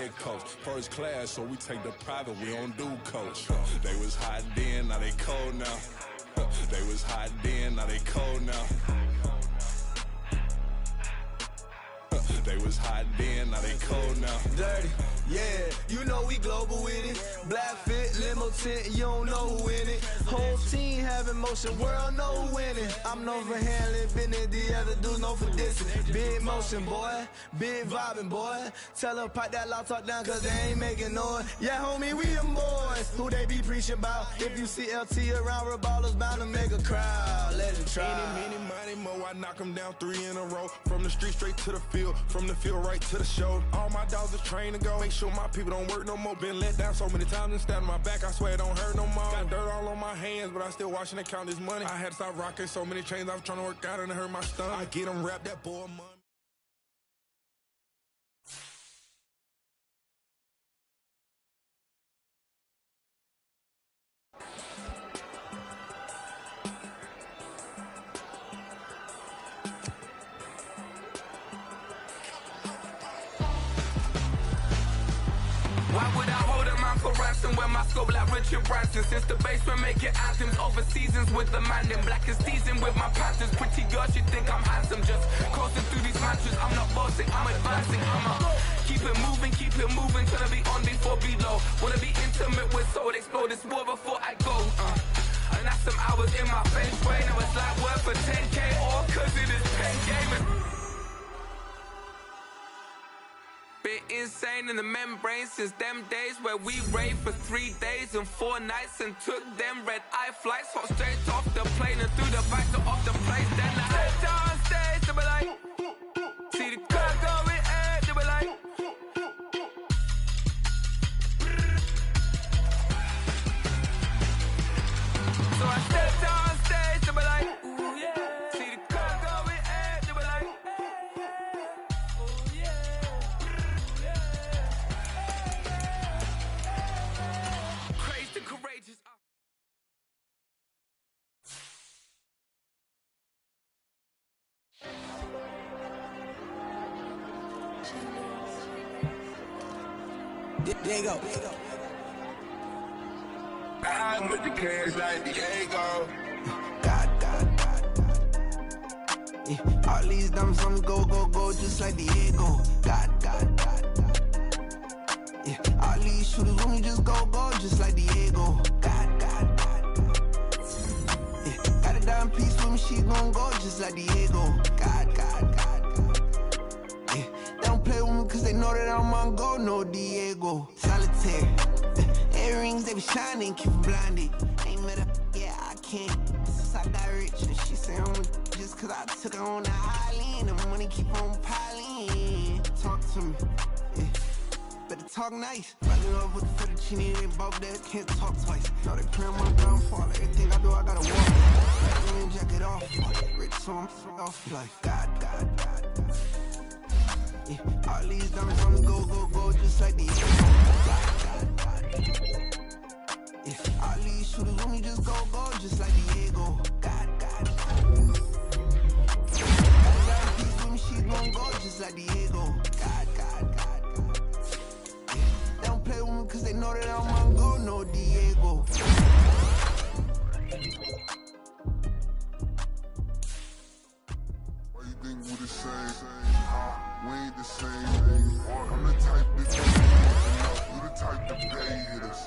head coach. First class, so we take the private, we don't do coach. They was hot then, now they cold now. They was hot then, now they cold now. They was hot then, now they cold now. Dirty, yeah, you know we global with it. Black fit, limo tint, you don't know who in it. Whole team having motion, world know who winning. I'm known for handling business, the other dudes known for dissing. Big motion, boy, big vibing, boy. Tell her pipe that loud talk down, cause they ain't making noise. Yeah, homie, we them boys, who they be preaching about. If you see LT around, Reballer's bound to make a crowd. Let it try. Many, mo, I knock them down 3 in a row. From the street straight to the field, from the field right to the show. All my dogs are trained to go. Make sure my people don't work no more. Been let down so many times and stabbed my back. I swear it don't hurt no more. Got dirt all on my hands, but I still washing and count this money. I had to stop rocking so many chains. I was trying to work out and it hurt my stomach. I get them wrapped that boy money. Why would I hold a man for ransom when my scope like Richard Branson? Since the basement making anthems over seasons with the man in black is teasing with my panthers. Pretty girls, you think I'm handsome, just coasting through these mantras. I'm not bossing, I'm advancing. Keep it moving, tryna be on before below. Wanna be intimate with soul, explode this war before I go. And that's some hours in my feng shui. Now it's like work for 10K, all cause it is pen gaming. Bit insane in the membrane since them days where we raved for 3 days and 4 nights and took them red eye flights, hot straight off the plane and through the back to off the place. Then I stepped on stage, they were like, see the crowd going air, they were like, so I stepped on stage, they were like, ooh yeah, see the crowd going air, they were like, oh yeah. Courageous. There you go. I'm with the cash like Diego. God. Yeah, all these diamonds on go, just like Diego. God. Yeah, all these shooters when we just go, just like Diego. God. Yeah, got a dime piece with me, she gon' go just like Diego. God. Yeah, they don't play with me cause they know that I'm on go, no Diego. Solitaire. Earrings, they be shining, keep them blinded. Ain't met her, yeah, I can't. Since I got rich, and she say I'm just cause I took her on the island. The money keep on piling. Talk to me, yeah. Better talk nice. Running up with the fettuccine, they both there, can't talk twice. Know they praying my downfall. Everything I do, I gotta walk. Let me jacket off. Rich, so I'm off life. God. Yeah, all these diamonds on the go, just like the God. Yeah, all these shooters when we just go, just like Diego. God. Got a piece with me, she gon' go just like Diego. God. Yeah, they don't play with me cause they know that I'm on go, no Diego. Why you think we the same? We ain't the same. I'm the type that you the type that they hit us.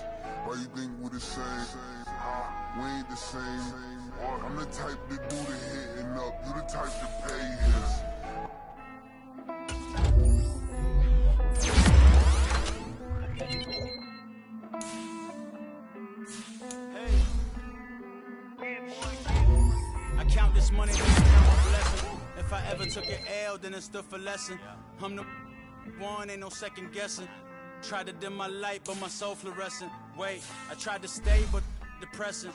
Why you think we the same? We ain't the same. I'm the type that do the hitting up. You the type that pay hit us. I count this money, then I count my blessing. If I ever took an L, then it stood for lesson. I'm the one, ain't no second guessing. Tried to dim my light, but my soul fluorescent. Wait, I tried to stay, but depressing.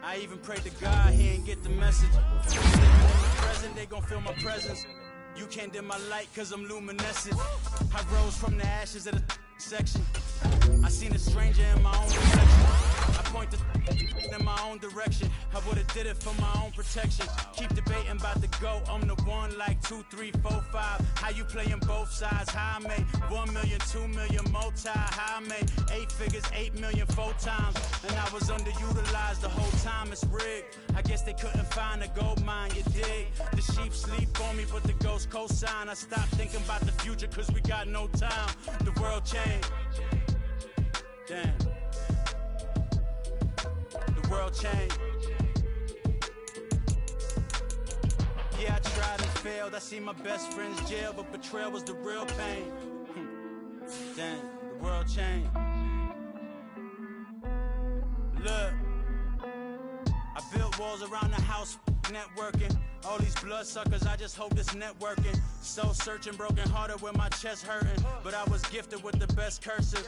I even prayed to God, he ain't get the message. Living in the present, they gon' feel my presence. You can't dim my light, cause I'm luminescent. I rose from the ashes of the section. I seen a stranger in my own reflection. I point the in my own direction. I would've did it for my own protection. Keep debating about the GOAT. I'm the one like 2, 3, 4, 5. How you playing both sides? How I made 1 million, 2 million multi. How I made 8 figures, 8 million 4 times. And I was underutilized the whole time. It's rigged. I guess they couldn't find a gold mine, you dig? The sheep sleep on me, but the ghost cosign. I stopped thinking about the future cause we got no time. The world changed. Damn. The world changed. Yeah, I tried and failed. I see my best friends jail, but betrayal was the real pain. Damn, the world changed. Look, I built walls around the house, networking. All these bloodsuckers, I just hope this networking. Soul searching, broken hearted with my chest hurting. But I was gifted with the best curses.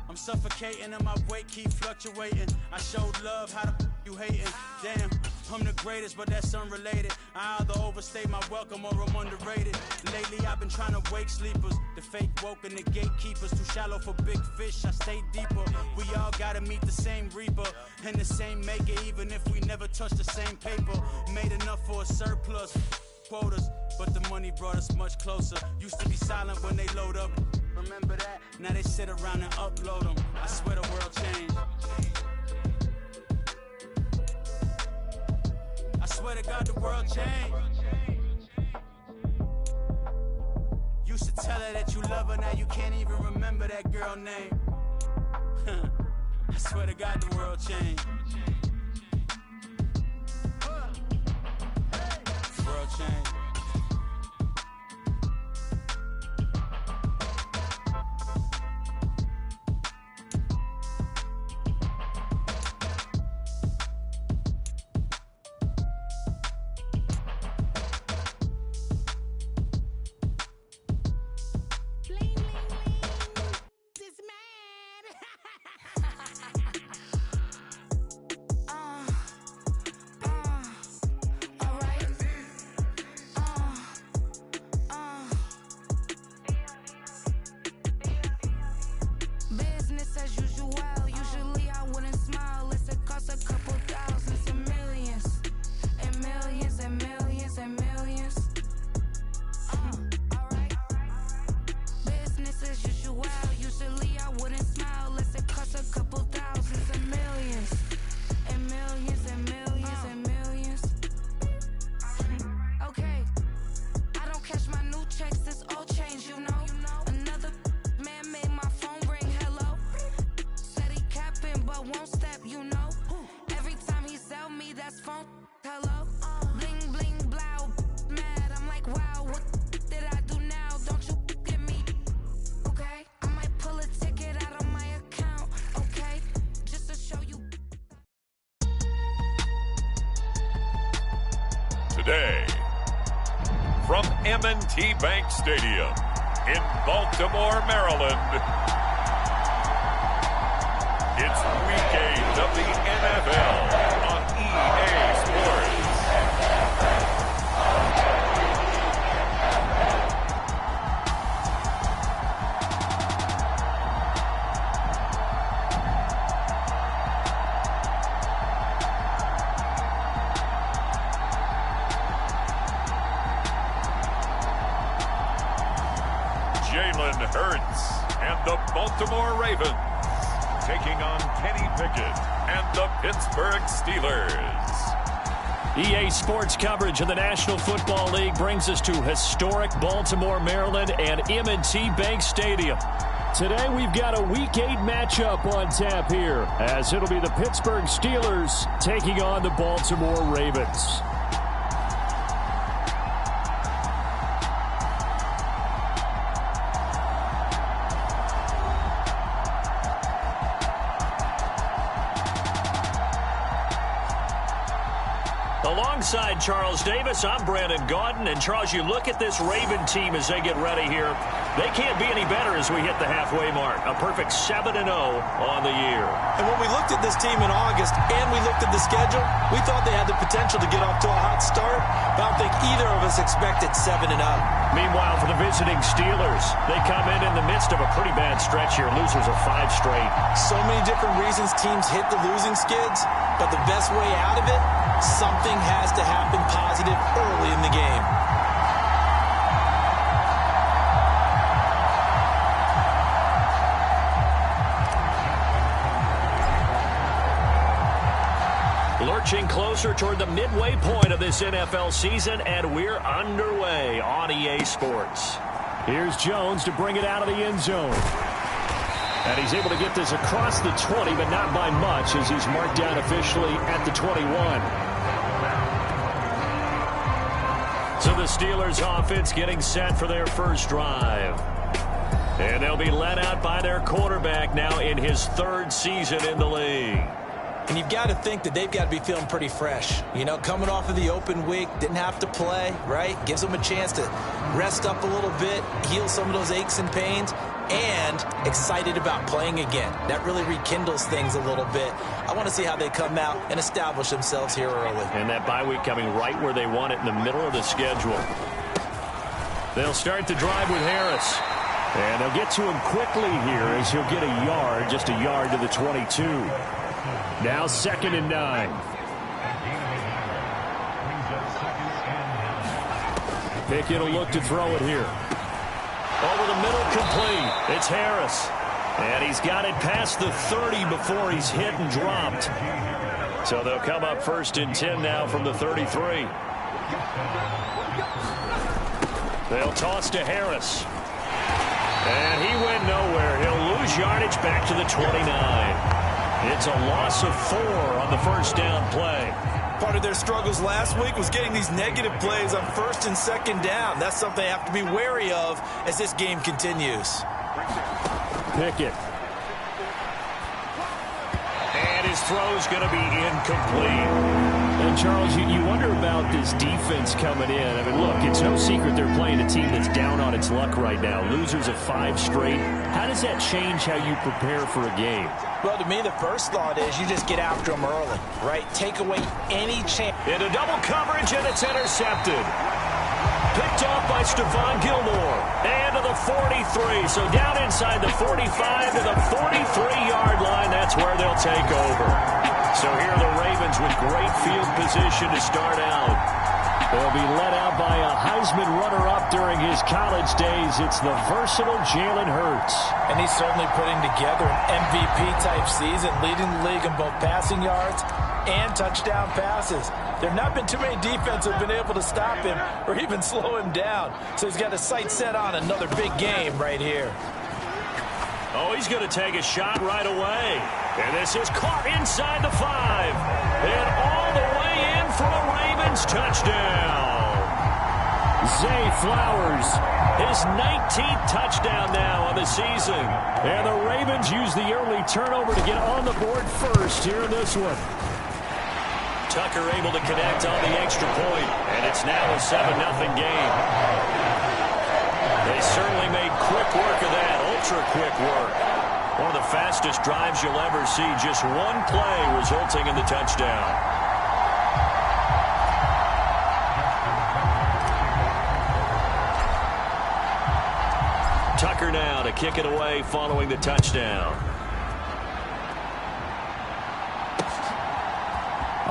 I'm suffocating and my weight keep fluctuating. I showed love, how the you hating? Damn, I'm the greatest, but that's unrelated. I either overstay my welcome or I'm underrated. Lately I've been trying to wake sleepers. The fake woke and the gatekeepers. Too shallow for big fish, I stay deeper. We all gotta meet the same reaper and the same maker, even if we never touch the same paper. Made enough for a surplus, quotas, but the money brought us much closer. Used to be silent when they load up. Remember that? Now they sit around and upload them. I swear the world changed. I swear to God the world changed. Used to tell her that you love her, now you can't even remember that girl name. I swear to God the world changed. The world changed. Today, from M&T Bank Stadium in Baltimore, Maryland, it's Week 8 of the NFL on EA Sports. Hurts and the Baltimore Ravens taking on Kenny Pickett and the Pittsburgh Steelers. EA Sports coverage of the National Football League brings us to historic Baltimore, Maryland and M&T Bank Stadium. Today we've got a Week 8 matchup on tap here, as it'll be the Pittsburgh Steelers taking on the Baltimore Ravens. Alongside Charles Davis, I'm Brandon Gaudin. And Charles, you look at this Raven team as they get ready here. They can't be any better as we hit the halfway mark. A perfect 7-0 on the year. And when we looked at this team in August and we looked at the schedule, we thought they had the potential to get off to a hot start, but I don't think either of us expected 7-0. Meanwhile, for the visiting Steelers, they come in the midst of a pretty bad stretch here. Losers of 5 straight. So many different reasons teams hit the losing skids, but the best way out of it, something has to happen positive early in the game. Lurching closer toward the midway point of this NFL season, and we're underway on EA Sports. Here's Jones to bring it out of the end zone. And he's able to get this across the 20, but not by much, as he's marked down officially at the 21. So the Steelers offense getting set for their first drive. And they'll be led out by their quarterback now in his 3rd season in the league. And you've got to think that they've got to be feeling pretty fresh. You know, coming off of the open week, didn't have to play, right? Gives them a chance to rest up a little bit, heal some of those aches and pains, and excited about playing again. That really rekindles things a little bit. I want to see how they come out and establish themselves here early. And that bye week coming right where they want it, in the middle of the schedule. They'll start the drive with Harris. And they'll get to him quickly here as he'll get a yard, just a yard to the 22. Now 2nd and 9. Pickett will look to throw it here. Over the middle, complete. It's Harris. And he's got it past the 30 before he's hit and dropped. So they'll come up 1st and 10 now from the 33. They'll toss to Harris. And he went nowhere. He'll lose yardage back to the 29. It's a loss of 4 on the first down play. Part of their struggles last week was getting these negative plays on 1st and 2nd down. That's something they have to be wary of as this game continues. Pickett. And his throw's going to be incomplete. And, Charles, you wonder about this defense coming in. I mean, look, it's no secret they're playing a team that's down on its luck right now. Losers of 5 straight. How does that change how you prepare for a game? Well, to me, the first thought is you just get after them early, right? Take away any chance. Into double coverage, and it's intercepted. Picked off by Stephon Gilmore. And to the 43. So down inside the 45 to the 43-yard line. That's where they'll take over. So here are the Ravens with great field position to start out. They'll be led out by a Heisman runner-up during his college days. It's the versatile Jalen Hurts. And he's certainly putting together an MVP-type season, leading the league in both passing yards and touchdown passes. There have not been too many defenses that have been able to stop him or even slow him down. So he's got his sights set on another big game right here. Oh, he's going to take a shot right away. And this is caught inside the 5. And all the way in for a Ravens touchdown. Zay Flowers, his 19th touchdown now on the season. And the Ravens use the early turnover to get on the board first here in this one. Tucker able to connect on the extra point. And it's now a 7-0 game. They certainly made quick work of that, ultra-quick work. One of the fastest drives you'll ever see. Just one play resulting in the touchdown. Tucker now to kick it away following the touchdown.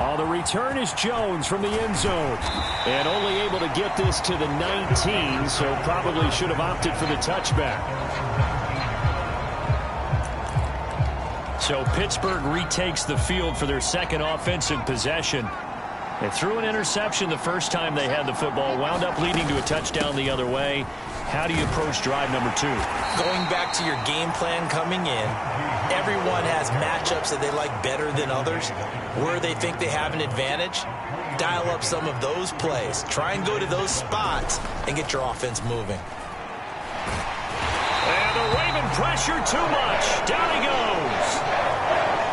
Oh, the return is Jones from the end zone. And only able to get this to the 19, so probably should have opted for the touchback. So Pittsburgh retakes the field for their second offensive possession. They threw an interception the first time they had the football, wound up leading to a touchdown the other way. How do you approach drive number 2? Going back to your game plan coming in, everyone has matchups that they like better than others. Where they think they have an advantage, dial up some of those plays. Try and go to those spots and get your offense moving. And the Raven pressure too much. Down he goes.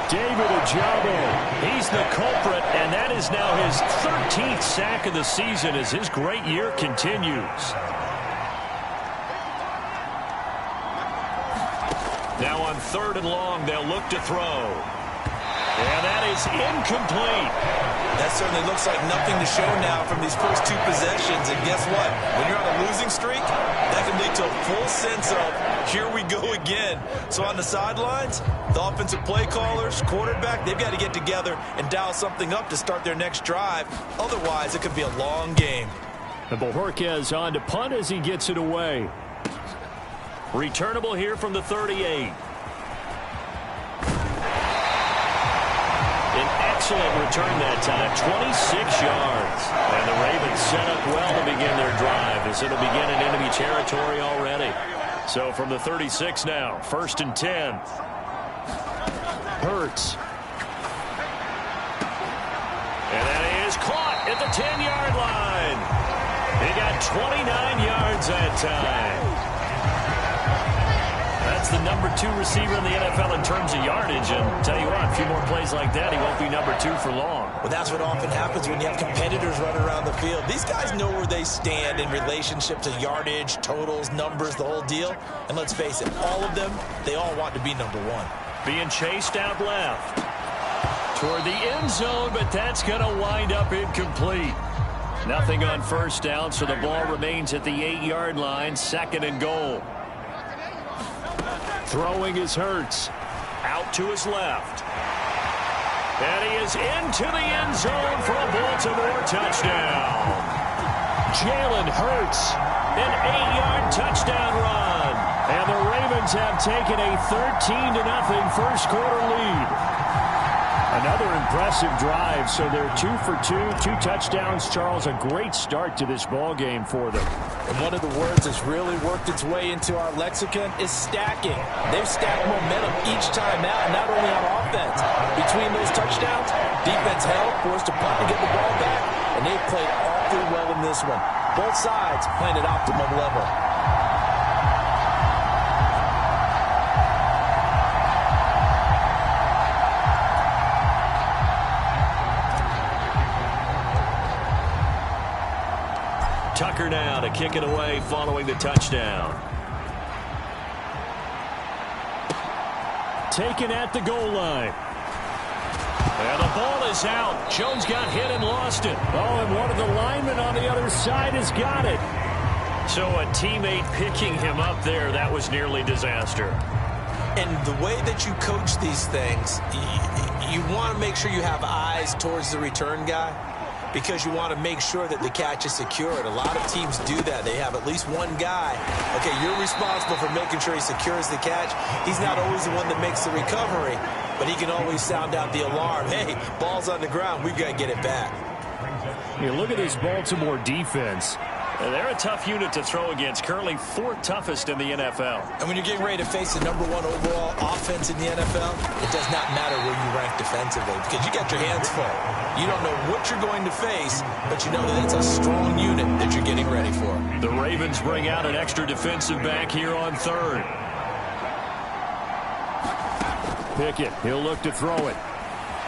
David Ojabo, he's the culprit, and that is now his 13th sack of the season as his great year continues. Now on 3rd and long, they'll look to throw. And that is incomplete. That certainly looks like nothing to show now from these first 2 possessions. And guess what? When you're on a losing streak, that can lead to a full sense of, here we go again. So on the sidelines, the offensive play callers, quarterback, they've got to get together and dial something up to start their next drive. Otherwise, it could be a long game. And Bojorquez on to punt as he gets it away. Returnable here from the 38. An excellent return that time, 26 yards. And the Ravens set up well to begin their drive as it'll begin in enemy territory already. So from the 36 now, 1st and 10. Hurts. And that is caught at the 10-yard line. He got 29 yards that time. That's the number 2 receiver in the NFL in terms of yardage. And tell you what, a few more plays like that, he won't be number 2 for long. Well, that's what often happens when you have competitors running around the field. These guys know where they stand in relationship to yardage, totals, numbers, the whole deal. And let's face it, all of them, they all want to be number 1. Being chased out left toward the end zone, but that's going to wind up incomplete. Nothing on 1st down, so the ball remains at the 8-yard line, 2nd and goal. Throwing is Hurts. Out to his left. And he is into the end zone for a Baltimore touchdown. Jalen Hurts, an 8-yard touchdown run. And the Ravens have taken a 13-0 first quarter lead. Another impressive drive, so they're 2 for 2, 2 touchdowns. Charles, a great start to this ball game for them. And one of the words that's really worked its way into our lexicon is stacking. They've stacked momentum each time out, not only on offense. Between those touchdowns, defense held, forced to punt to get the ball back, and they've played awfully well in this one. Both sides playing at optimum level. Tucker now to kick it away following the touchdown. Taken at the goal line. And the ball is out. Jones got hit and lost it. Oh, and one of the linemen on the other side has got it. So a teammate picking him up there, that was nearly disaster. And the way that you coach these things, you want to make sure you have eyes towards the return guy, because you want to make sure that the catch is secured. A lot of teams do that. They have at least one guy. Okay, you're responsible for making sure he secures the catch. He's not always the one that makes the recovery, but he can always sound out the alarm. Hey, ball's on the ground. We've got to get it back. Hey, look at this Baltimore defense. They're a tough unit to throw against, currently 4th toughest in the NFL. And when you're getting ready to face the number 1 overall offense in the NFL, it does not matter where you rank defensively, because you got your hands full. You don't know what you're going to face, but you know that it's a strong unit that you're getting ready for. The Ravens bring out an extra defensive back here on 3rd. Pickett, he'll look to throw it.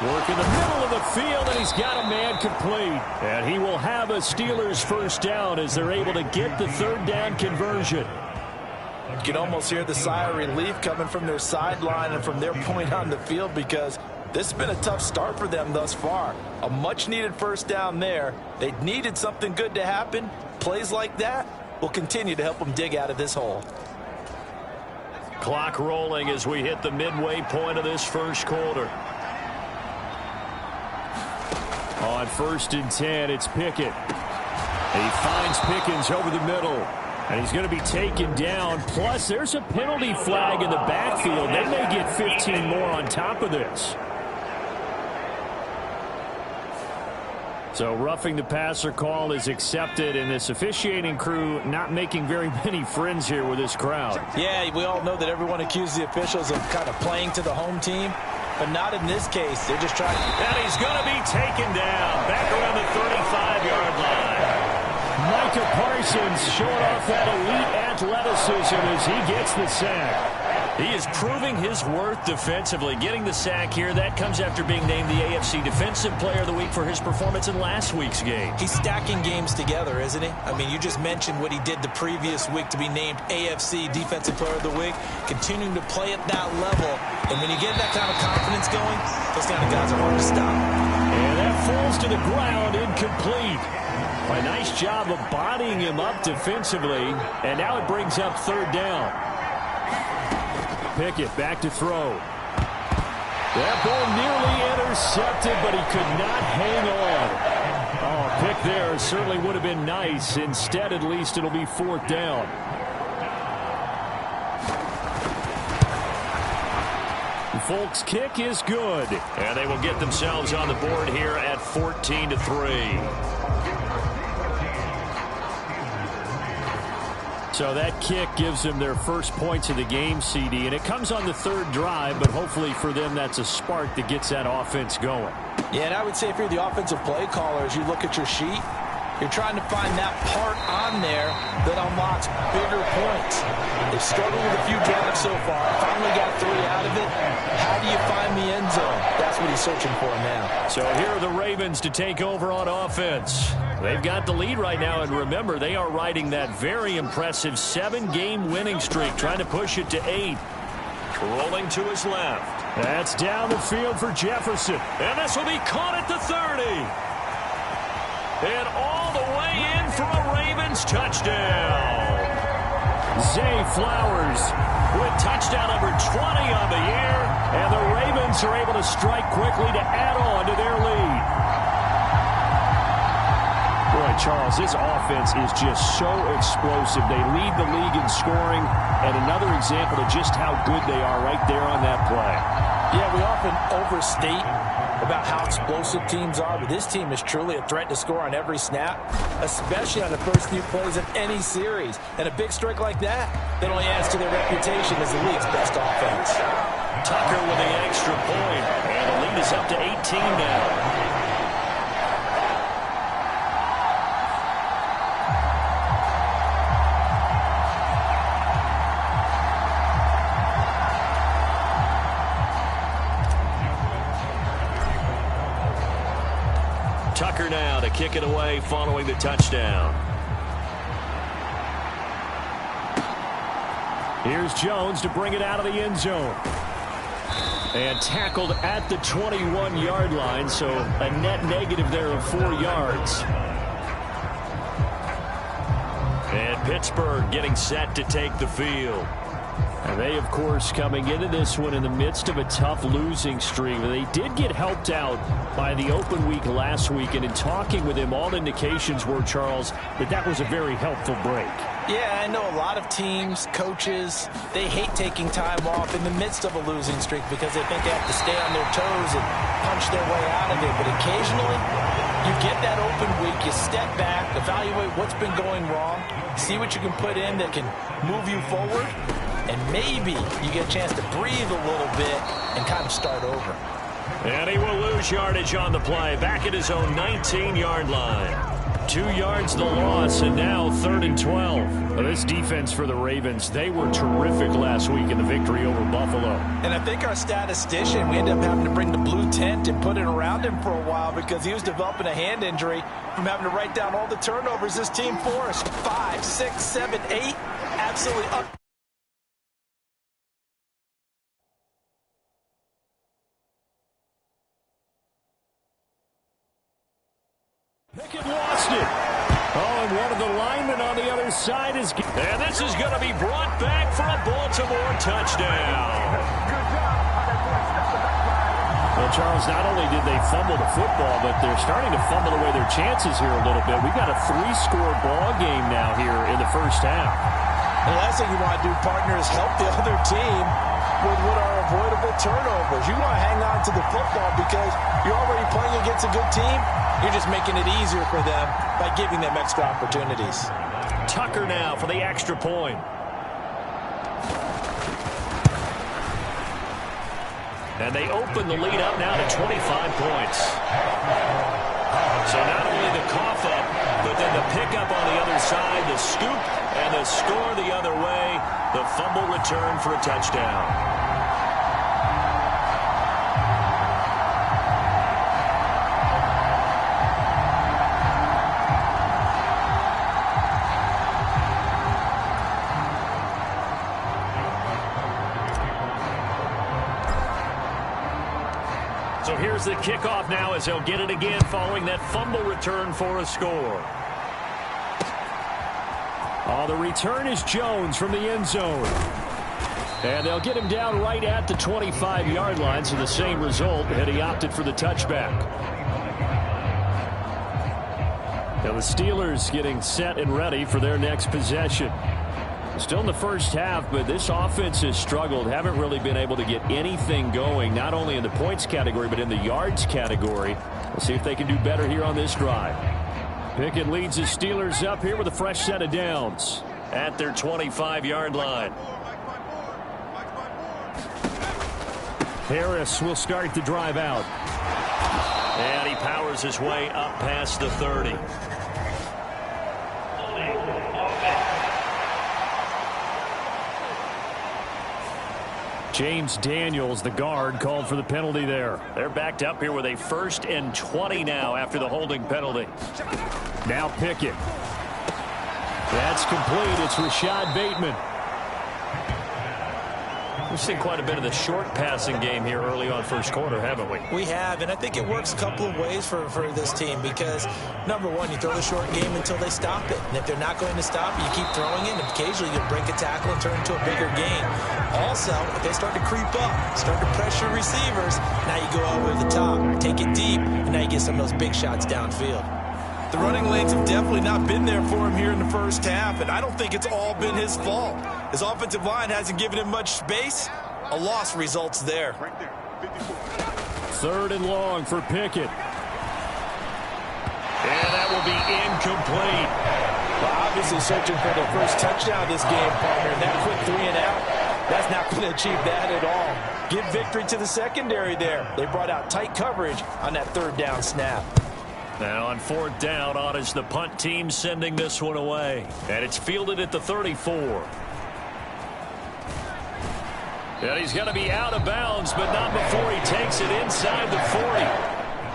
Work in the middle of the field, and he's got a man complete. And he will have a Steelers first down as they're able to get the 3rd down conversion. You can almost hear the sigh of relief coming from their sideline and from their point on the field, because this has been a tough start for them thus far. A much-needed first down there. They needed something good to happen. Plays like that will continue to help them dig out of this hole. Clock rolling as we hit the midway point of this first quarter. On 1st and 10, it's Pickett. He finds Pickens over the middle, and he's going to be taken down. Plus, there's a penalty flag in the backfield. They may get 15 more on top of this. So roughing the passer call is accepted, and this officiating crew not making very many friends here with this crowd. Yeah, we all know that everyone accused the officials of kind of playing to the home team. But not in this case. They're just trying. And he's going to be taken down back around the 35-yard line. Micah Parsons showing off that elite athleticism as he gets the sack. He is proving his worth defensively, getting the sack here. That comes after being named the AFC Defensive Player of the Week for his performance in last week's game. He's stacking games together, isn't he? I mean, you just mentioned what he did the previous week to be named AFC Defensive Player of the Week, continuing to play at that level. And when you get that kind of confidence going, those kind of guys are hard to stop. And that falls to the ground, incomplete. A nice job of bodying him up defensively, and now it brings up third down. Pickett back to throw. That ball nearly intercepted, but he could not hang on. Oh, pick there certainly would have been nice. Instead, at least, it'll be fourth down. Folks' kick is good, and they will get themselves on the board here at 14-3. So that kick gives them their first points of the game, CD, and it comes on the third drive, but hopefully for them that's a spark that gets that offense going. Yeah, and I would say if you're the offensive play caller, as you look at your sheet, you're trying to find that part on there that unlocks bigger points. They've struggled with a few drives so far. Finally got 3 out of it. How do you find the end zone? That's what he's searching for now. So here are the Ravens to take over on offense. They've got the lead right now, and remember, they are riding that very impressive 7-game winning streak, trying to push it to 8. Rolling to his left. That's down the field for Jefferson. And this will be caught at the 30. And all the way in for a Ravens touchdown. Zay Flowers with touchdown number 20 on the year. And the Ravens are able to strike quickly to add on to their lead. Boy, Charles, this offense is just so explosive. They lead the league in scoring. And another example of just how good they are right there on that play. Yeah, we often overstate about how explosive teams are, but this team is truly a threat to score on every snap, especially on the first few plays of any series. And a big strike like that only adds to their reputation as the league's best offense. Tucker with the extra point, and the lead is up to 18 now. Tucker now to kick it away following the touchdown. Here's Jones to bring it out of the end zone. And tackled at the 21-yard line, so a net negative there of 4 yards. And Pittsburgh getting set to take the field. And they, of course, coming into this one in the midst of a tough losing streak. They did get helped out by the open week last week, and in talking with him, all indications were, Charles, that was a very helpful break. Yeah, I know a lot of teams, coaches, they hate taking time off in the midst of a losing streak because they think they have to stay on their toes and punch their way out of it. But occasionally, you get that open week, you step back, evaluate what's been going wrong, see what you can put in that can move you forward, and maybe you get a chance to breathe a little bit and kind of start over. And he will lose yardage on the play, back at his own 19-yard line. 2 yards the loss, and now 3rd and 12. Well, this defense for the Ravens, they were terrific last week in the victory over Buffalo. And I think our statistician, we ended up having to bring the blue tent and put it around him for a while because he was developing a hand injury from having to write down all the turnovers this team forced. 5, 6, 7, 8. Absolutely up. Pickett lost it. Oh, and one of the linemen on the other side is... And this is going to be brought back for a Baltimore touchdown. Well, Charles, not only did they fumble the football, but they're starting to fumble away their chances here a little bit. We've got a 3-score ball game now here in the first half. The last thing you want to do, partner, is help the other team with what are avoidable turnovers. You want to hang on to the football because you're already playing against a good team. You're just making it easier for them by giving them extra opportunities. Tucker now for the extra point. And they open the lead up now to 25 points. So not only the cough up, but then the pickup on the other side, the scoop, and the score the other way. The fumble return for a touchdown. So here's the kickoff now as they'll get it again following that fumble return for a score. Oh, the return is Jones from the end zone. And they'll get him down right at the 25-yard line, so the same result had he opted for the touchback. Now the Steelers getting set and ready for their next possession. Still in the first half, but this offense has struggled. Haven't really been able to get anything going, not only in the points category, but in the yards category. We'll see if they can do better here on this drive. Pickett leads the Steelers up here with a fresh set of downs at their 25-yard line. Harris will start the drive out. And he powers his way up past the 30. James Daniels, the guard, called for the penalty there. They're backed up here with a 1st and 20 now after the holding penalty. Now Pickett. That's complete. It's Rashad Bateman. We've seen quite a bit of the short passing game here early on first quarter, haven't we? We have, and I think it works a couple of ways for this team because, number one, you throw the short game until they stop it. And if they're not going to stop it, you keep throwing it, and occasionally you'll break a tackle and turn it into a bigger game. Also, if they start to creep up, start to pressure receivers, now you go all the way to the top, take it deep, and now you get some of those big shots downfield. The running lanes have definitely not been there for him here in the first half, and I don't think it's all been his fault. His offensive line hasn't given him much space. A loss results there. 3rd and long for Pickett. And that will be incomplete. Well, obviously searching for their first touchdown this game, partner. And that quick 3 and out, that's not going to achieve that at all. Give victory to the secondary there. They brought out tight coverage on that 3rd down snap. Now on 4th down, on is the punt team sending this one away. And it's fielded at the 34. And he's going to be out of bounds, but not before he takes it inside the 40.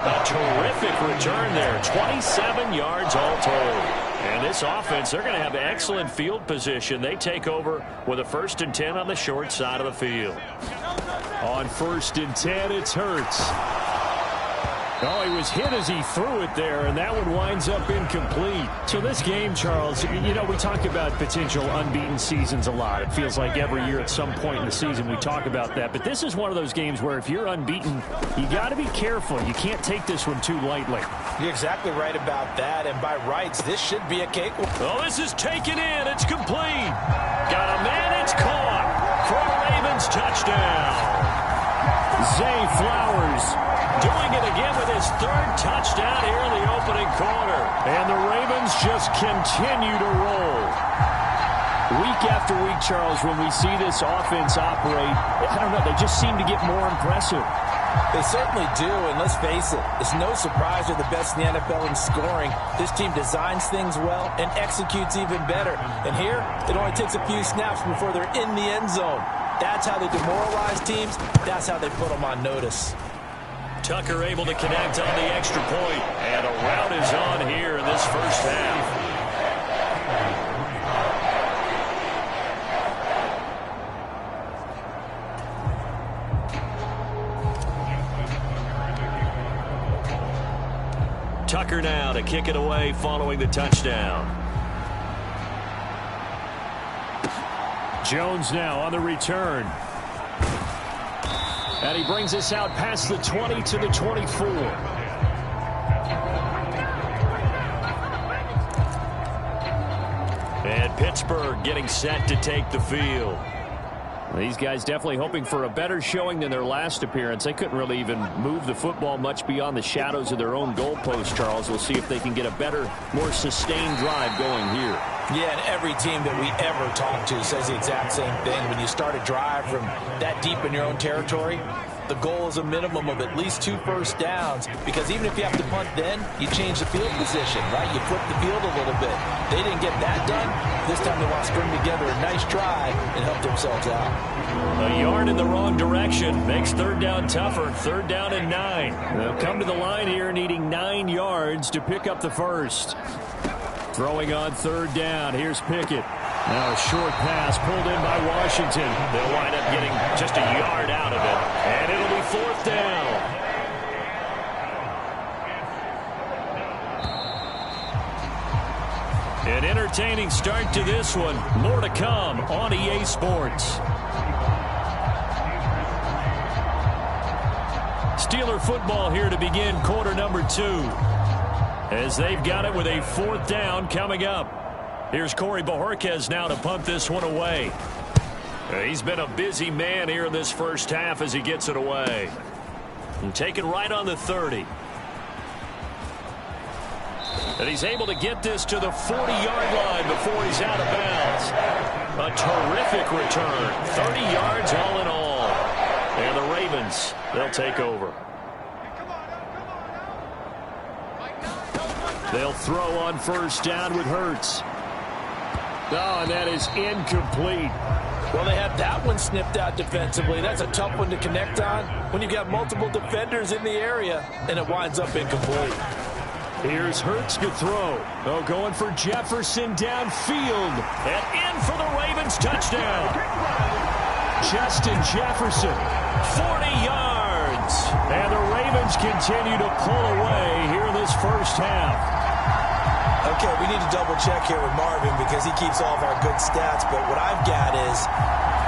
A terrific return there. 27 yards all told. And this offense, they're going to have excellent field position. They take over with a 1st and 10 on the short side of the field. On 1st and 10, it's Hurts. Oh, he was hit as he threw it there, and that one winds up incomplete. So this game, Charles, you know, we talk about potential unbeaten seasons a lot. It feels like every year at some point in the season we talk about that. But this is one of those games where if you're unbeaten, you got to be careful. You can't take this one too lightly. You're exactly right about that, and by rights, this should be a cakewalk. Oh, this is taken in. It's complete. Got a man. It's caught for a Ravens touchdown. Zay Flowers doing it again with his 3rd touchdown here in the opening quarter. And the Ravens just continue to roll. Week after week, Charles, when we see this offense operate, I don't know, they just seem to get more impressive. They certainly do, and let's face it, it's no surprise they're the best in the NFL in scoring. This team designs things well and executes even better. And here, it only takes a few snaps before they're in the end zone. That's how they demoralize teams. That's how they put them on notice. Tucker able to connect on the extra point, and a rout is on here in this first half. Tucker now to kick it away following the touchdown. Jones now on the return. And he brings us out past the 20 to the 24. And Pittsburgh getting set to take the field. These guys definitely hoping for a better showing than their last appearance. They couldn't really even move the football much beyond the shadows of their own goalpost, Charles. We'll see if they can get a better, more sustained drive going here. Yeah, and every team that we ever talk to says the exact same thing. When you start a drive from that deep in your own territory, the goal is a minimum of at least 2 first downs, because even if you have to punt then, you change the field position, right? You flip the field a little bit. They didn't get that done. This time they want to string together a nice drive and help themselves out. A yard in the wrong direction makes third down tougher. Third down and 9. They'll come to the line here needing 9 yards to pick up the first. Throwing on third down. Here's Pickett. Now a short pass pulled in by Washington. They'll wind up getting just a yard out of it. And it'll be fourth down. An entertaining start to this one. More to come on EA Sports. Steeler football here to begin quarter number 2. As they've got it with a fourth down coming up. Here's Corey Bojorquez now to punt this one away. He's been a busy man here in this first half as he gets it away. And taken right on the 30. And he's able to get this to the 40-yard line before he's out of bounds. A terrific return. 30 yards all in all. And the Ravens, they'll take over. They'll throw on first down with Hurts. Oh, and that is incomplete. Well, they had that one snipped out defensively. That's a tough one to connect on when you've got multiple defenders in the area, and it winds up incomplete. Here's Hurts to throw. Oh, going for Jefferson downfield. And in for the Ravens touchdown. Justin Jefferson, 40 yards. And the Ravens continue to pull away here in this first half. Okay, we need to double check here with Marvin because he keeps all of our good stats, but what I've got is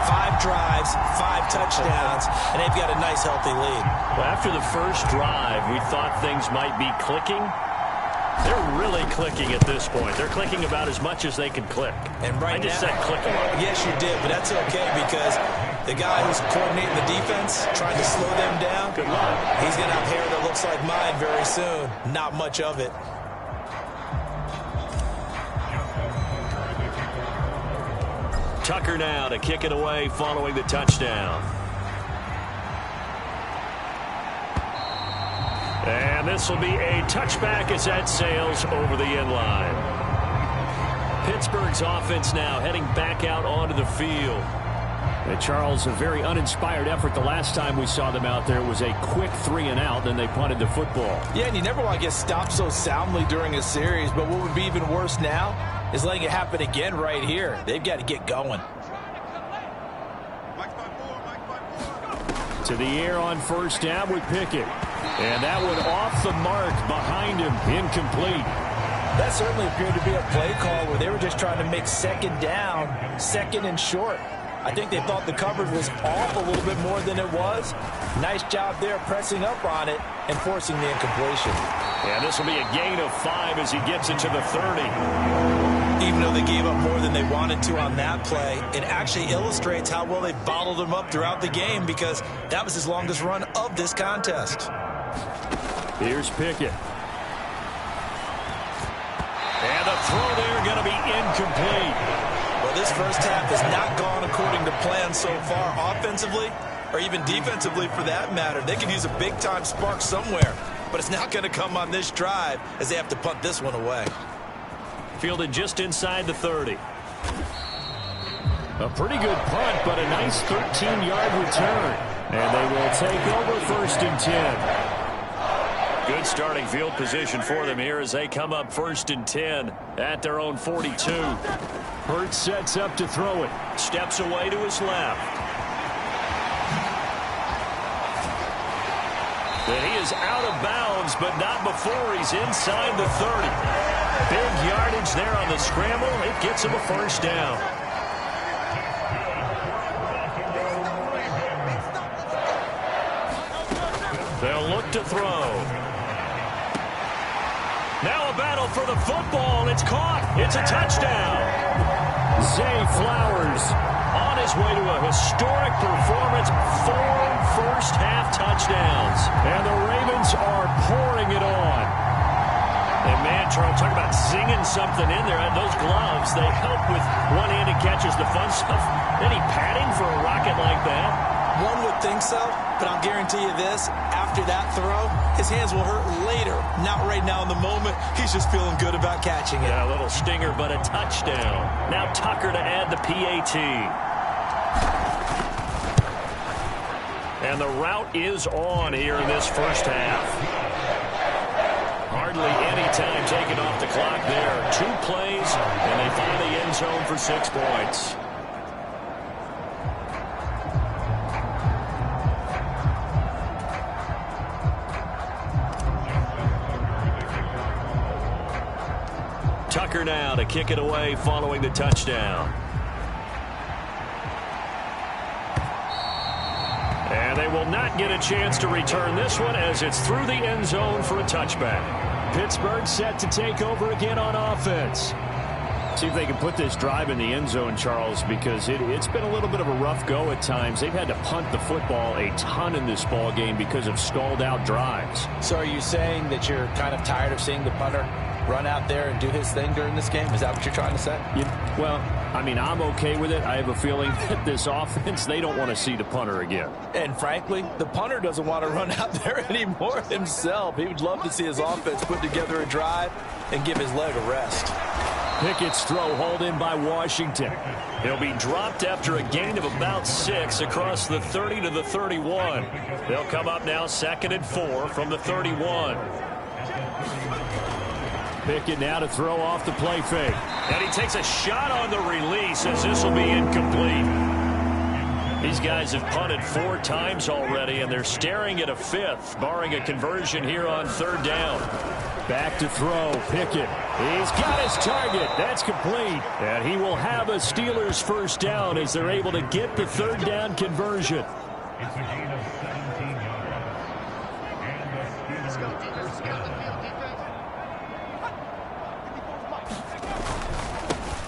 5 drives, 5 touchdowns, and they've got a nice healthy lead. Well, after the first drive, we thought things might be clicking. They're really clicking at this point. They're clicking about as much as they can click. And right I just now, said clicking. Yes, you did, but that's okay because the guy who's coordinating the defense, trying to slow them down, good luck. He's going to have hair that looks like mine very soon. Not much of it. Tucker now to kick it away following the touchdown. And this will be a touchback as that sails over the end line. Pittsburgh's offense now heading back out onto the field. And Charles, a very uninspired effort the last time we saw them out there. It was a quick 3 and out, then they punted the football. Yeah, and you never want to get stopped so soundly during a series, but what would be even worse now is letting it happen again right here. They've got to get going. To the air on first down with Pickett. And that one off the mark behind him. Incomplete. That certainly appeared to be a play call where they were just trying to make second down, second and short. I think they thought the coverage was off a little bit more than it was. Nice job there pressing up on it and forcing the incompletion. And this will be a gain of 5 as he gets it to the 30. Even though they gave up more than they wanted to on that play, it actually illustrates how well they bottled them up throughout the game because that was his longest run of this contest. Here's Pickett. And the throw there going to be incomplete. Well, this first half has not gone according to plan so far offensively or even defensively for that matter. They could use a big-time spark somewhere, but it's not going to come on this drive as they have to punt this one away. Fielded just inside the 30. A pretty good punt, but a nice 13-yard return. And they will take over first and 10. Good starting field position for them here as they come up first and 10 at their own 42. Hurts sets up to throw it. Steps away to his left. And he is out of bounds, but not before he's inside the 30. Big yardage there on the scramble. It gets him a first down. They'll look to throw. Now a battle for the football. It's caught. It's a touchdown. Zay Flowers on his way to a historic performance. 4 first-half touchdowns. And the Ravens are pouring it on. And, man, Charles, talk about zinging something in there. Those gloves, they help with one-handed catches, the fun stuff. Any padding for a rocket like that? One would think so, but I'll guarantee you this, after that throw, his hands will hurt later. Not right now in the moment. He's just feeling good about catching it. Yeah, a little stinger, but a touchdown. Now Tucker to add the PAT. And the route is on here in this first half. Hardly any time taken off the clock there. 2 plays, and they find the end zone for 6 points. Tucker now to kick it away following the touchdown. And they will not get a chance to return this one as it's through the end zone for a touchback. Pittsburgh set to take over again on offense. See if they can put this drive in the end zone, Charles, because it's been a little bit of a rough go at times. They've had to punt the football a ton in this ball game because of stalled-out drives. So are you saying that you're kind of tired of seeing the punter run out there and do his thing during this game? Is that what you're trying to say? Well, I mean, I'm okay with it. I have a feeling that this offense, they don't want to see the punter again. And frankly, the punter doesn't want to run out there anymore himself. He would love to see his offense put together a drive and give his leg a rest. Pickett's throw hauled in by Washington. He'll be dropped after a gain of about 6 across the 30 to the 31. They'll come up now 2nd and 4 from the 31. Pickett now to throw off the play fake. And he takes a shot on the release as this will be incomplete. These guys have punted 4 times already, and they're staring at a 5th, barring a conversion here on 3rd down. Back to throw, Pickett. He's got his target. That's complete. And he will have a Steelers first down as they're able to get the 3rd down conversion.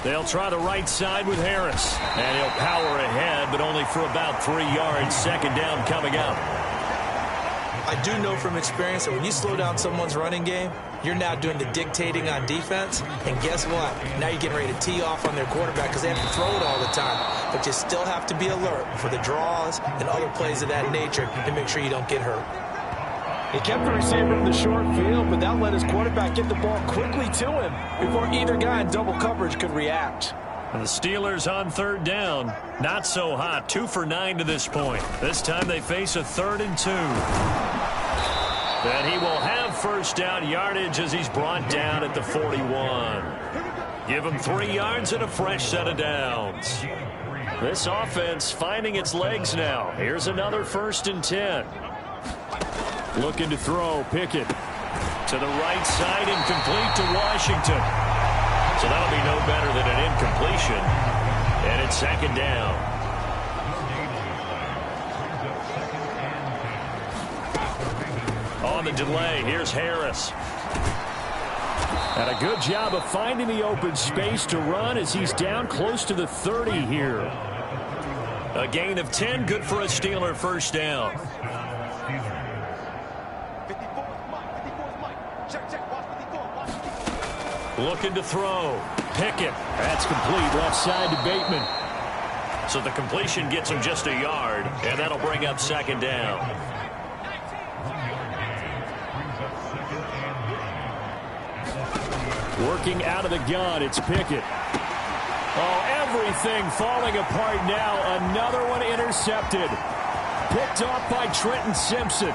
They'll try the right side with Harris. And he'll power ahead, but only for about 3 yards. 2nd down coming up. I do know from experience that when you slow down someone's running game, you're now doing the dictating on defense. And guess what? Now you're getting ready to tee off on their quarterback because they have to throw it all the time. But you still have to be alert for the draws and other plays of that nature to make sure you don't get hurt. He kept the receiver in the short field, but that let his quarterback get the ball quickly to him before either guy in double coverage could react. And the Steelers on 3rd down. Not so hot. 2 for 9 to this point. This time they face a 3rd and 2. And he will have first down yardage as he's brought down at the 41. Give him 3 yards and a fresh set of downs. This offense finding its legs now. Here's another 1st and 10. Looking to throw, Pickett. To the right side, incomplete to Washington. So that'll be no better than an incompletion. And it's 2nd down. On the delay, here's Harris. And a good job of finding the open space to run as he's down close to the 30 here. A gain of 10, good for a Steeler first down. Looking to throw. Pickett. That's complete. Left side to Bateman. So the completion gets him just a yard, and that'll bring up 2nd down. Working out of the gun, it's Pickett. Oh, everything falling apart now. Another one intercepted. Picked off by Trenton Simpson.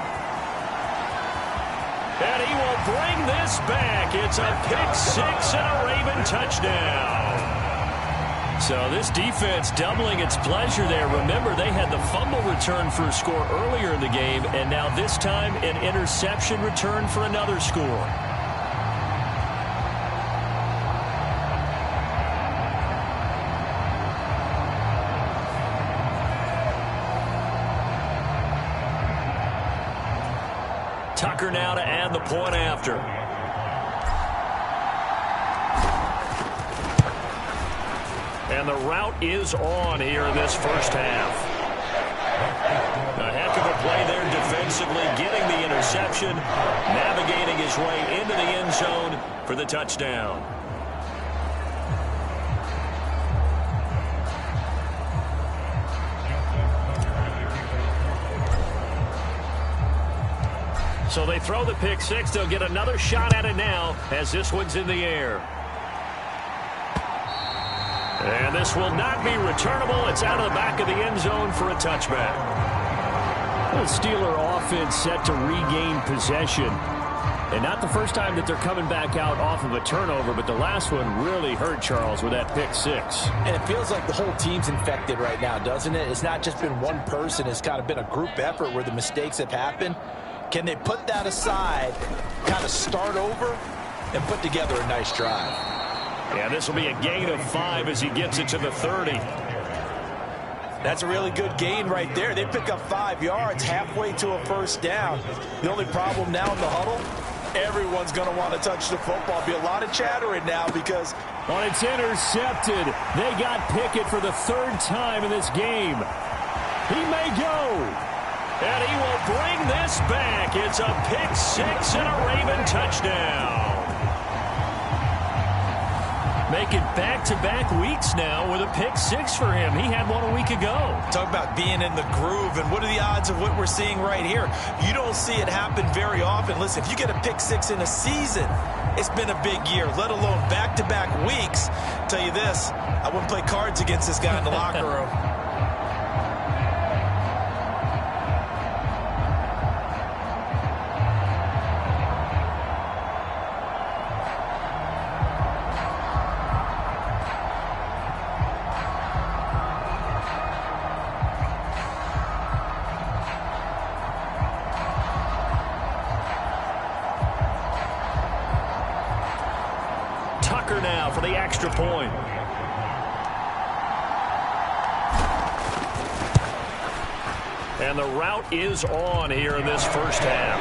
And he will bring this back. It's a pick 6 and a Raven touchdown. So this defense doubling its pleasure there. Remember, they had the fumble return for a score earlier in the game, and now this time an interception return for another score. Tucker now to add the point after. And the route is on here in this first half. A heck of a play there defensively, getting the interception, navigating his way into the end zone for the touchdown. So they throw the pick six. They'll get another shot at it now as this one's in the air. And this will not be returnable. It's out of the back of the end zone for a touchback. The Steeler offense set to regain possession. And not the first time that they're coming back out off of a turnover, but the last one really hurt, Charles, with that pick six. And it feels like the whole team's infected right now, doesn't it? It's not just been one person. It's kind of been a group effort where the mistakes have happened. Can they put that aside, kind of start over, and put together a nice drive? Yeah, this will be a gain of 5 as he gets it to the 30. That's a really good gain right there. They pick up 5 yards halfway to a first down. The only problem now in the huddle, everyone's going to want to touch the football. Be a lot of chattering now because... Well, it's intercepted. They got Pickett for the 3rd time in this game. He may go. And he will bring this back. It's a pick six and a Raven touchdown. Making back-to-back weeks now with a pick six for him. He had one a week ago. Talk about being in the groove, and what are the odds of what we're seeing right here? You don't see it happen very often. Listen, if you get a pick six in a season, it's been a big year, let alone back-to-back weeks. I'll tell you this, I wouldn't play cards against this guy in the locker room. Now for the extra point. And the route is on here in this first half.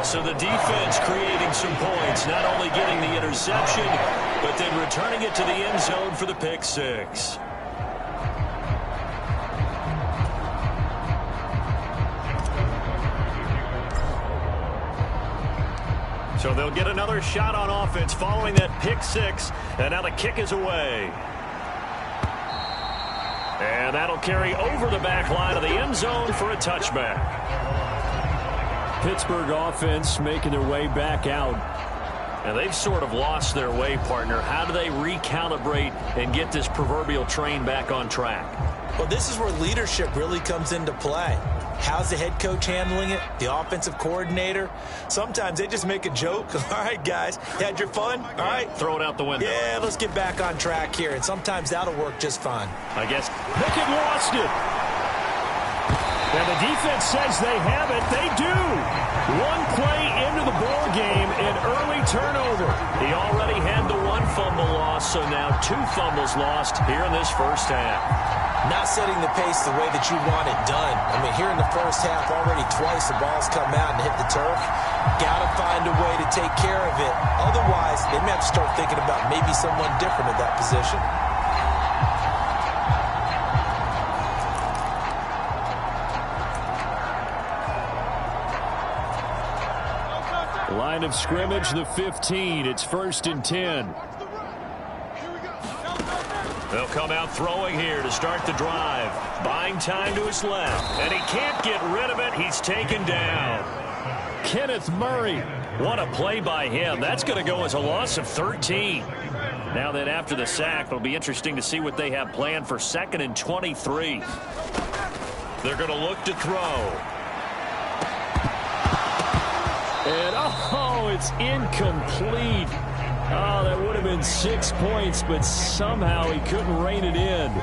So the defense creating some points, not only getting the interception, but then returning it to the end zone for the pick six. So they'll get another shot on offense following that pick six. And now the kick is away. And that'll carry over the back line of the end zone for a touchback. Pittsburgh offense making their way back out. And they've sort of lost their way, partner. How do they recalibrate and get this proverbial train back on track? Well, this is where leadership really comes into play. How's the head coach handling it? The offensive coordinator? Sometimes they just make a joke. All right, guys, you had your fun? All right. Throw it out the window. Yeah, let's get back on track here. And sometimes that'll work just fine. I guess Pickett lost it. And the defense says they have it. They do. One play into the ball game, an early turnover. He already had the 1 fumble loss, so now 2 fumbles lost here in this first half. Not setting the pace the way that you want it done. I mean, here in the first half, already twice the ball's come out and hit the turf. Got to find a way to take care of it. Otherwise, they may have to start thinking about maybe someone different at that position. Line of scrimmage, the 15. It's 1st and 10. They'll come out throwing here to start the drive. Buying time to his left. And he can't get rid of it. He's taken down. Kenneth Murray. What a play by him. That's going to go as a loss of 13. Now then, after the sack, it'll be interesting to see what they have planned for 2nd and 23. They're going to look to throw. And, oh, it's incomplete. Oh, that would have been 6 points, but somehow he couldn't rein it in.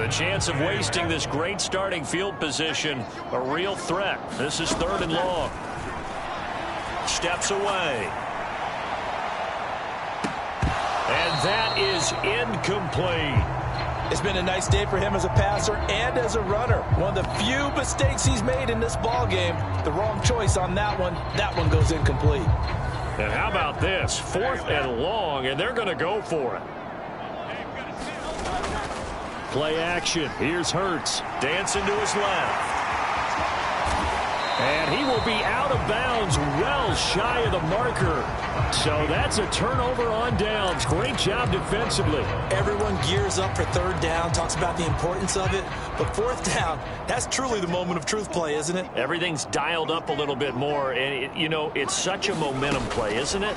The chance of wasting this great starting field position, a real threat. This is 3rd and long. Steps away. And that is incomplete. It's been a nice day for him as a passer and as a runner. One of the few mistakes he's made in this ball game. The wrong choice on that one. That one goes incomplete. And how about this? 4th and long, and they're going to go for it. Play action. Here's Hurts. Dancing to his left. And he will be out of bounds well shy of the marker. So that's a turnover on downs. Great job defensively. Everyone gears up for third down, talks about the importance of it. But fourth down, that's truly the moment of truth play, isn't it? Everything's dialed up a little bit more. And, it's such a momentum play, isn't it?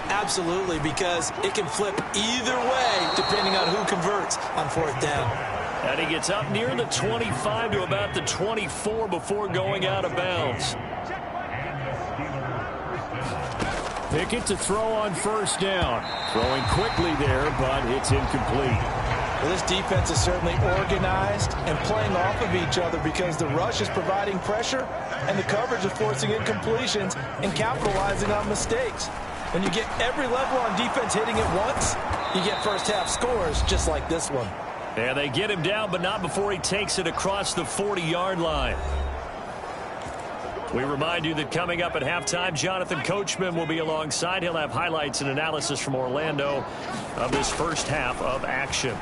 Absolutely, because it can flip either way depending on who converts on fourth down. And he gets up near the 25 to about the 24 before going out of bounds. Pickett to throw on first down. Throwing quickly there, but it's incomplete. Well, this defense is certainly organized and playing off of each other because the rush is providing pressure and the coverage is forcing incompletions and capitalizing on mistakes. When you get every level on defense hitting it once, you get first half scores just like this one. And they get him down, but not before he takes it across the 40-yard line. We remind you that coming up at halftime, Jonathan Kohlman will be alongside. He'll have highlights and analysis from Orlando of this first half of action.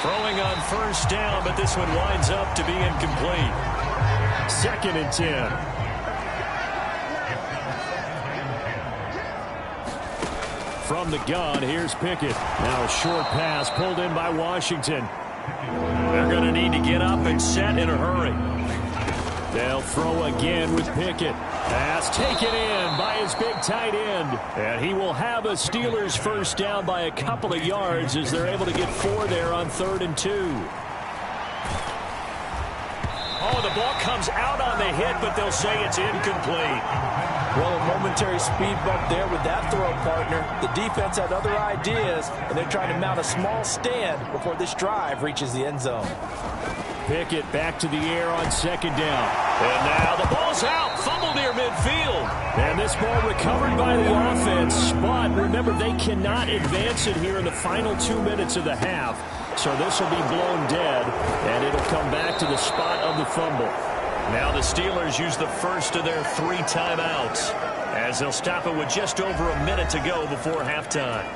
Throwing on first down, but this one winds up to be incomplete. 2nd and 10. From the gun, here's Pickett. Now a short pass pulled in by Washington. They're going to need to get up and set in a hurry. They'll throw again with Pickett. Pass taken in by his big tight end. And he will have a Steelers first down by a couple of yards as they're able to get 4 there on 3rd and 2. Oh, the ball comes out on the hit, but they'll say it's incomplete. Well, a momentary speed bump there with that throw, partner. The defense had other ideas, and they're trying to mount a small stand before this drive reaches the end zone. Pickett back to the air on 2nd down. And now the ball's out. Fumble near midfield. And this ball recovered by the offense. But remember, they cannot advance it here in the final 2 minutes of the half. So this will be blown dead, and it'll come back to the spot of the fumble. Now the Steelers use the first of their 3 timeouts as they'll stop it with just over a minute to go before halftime.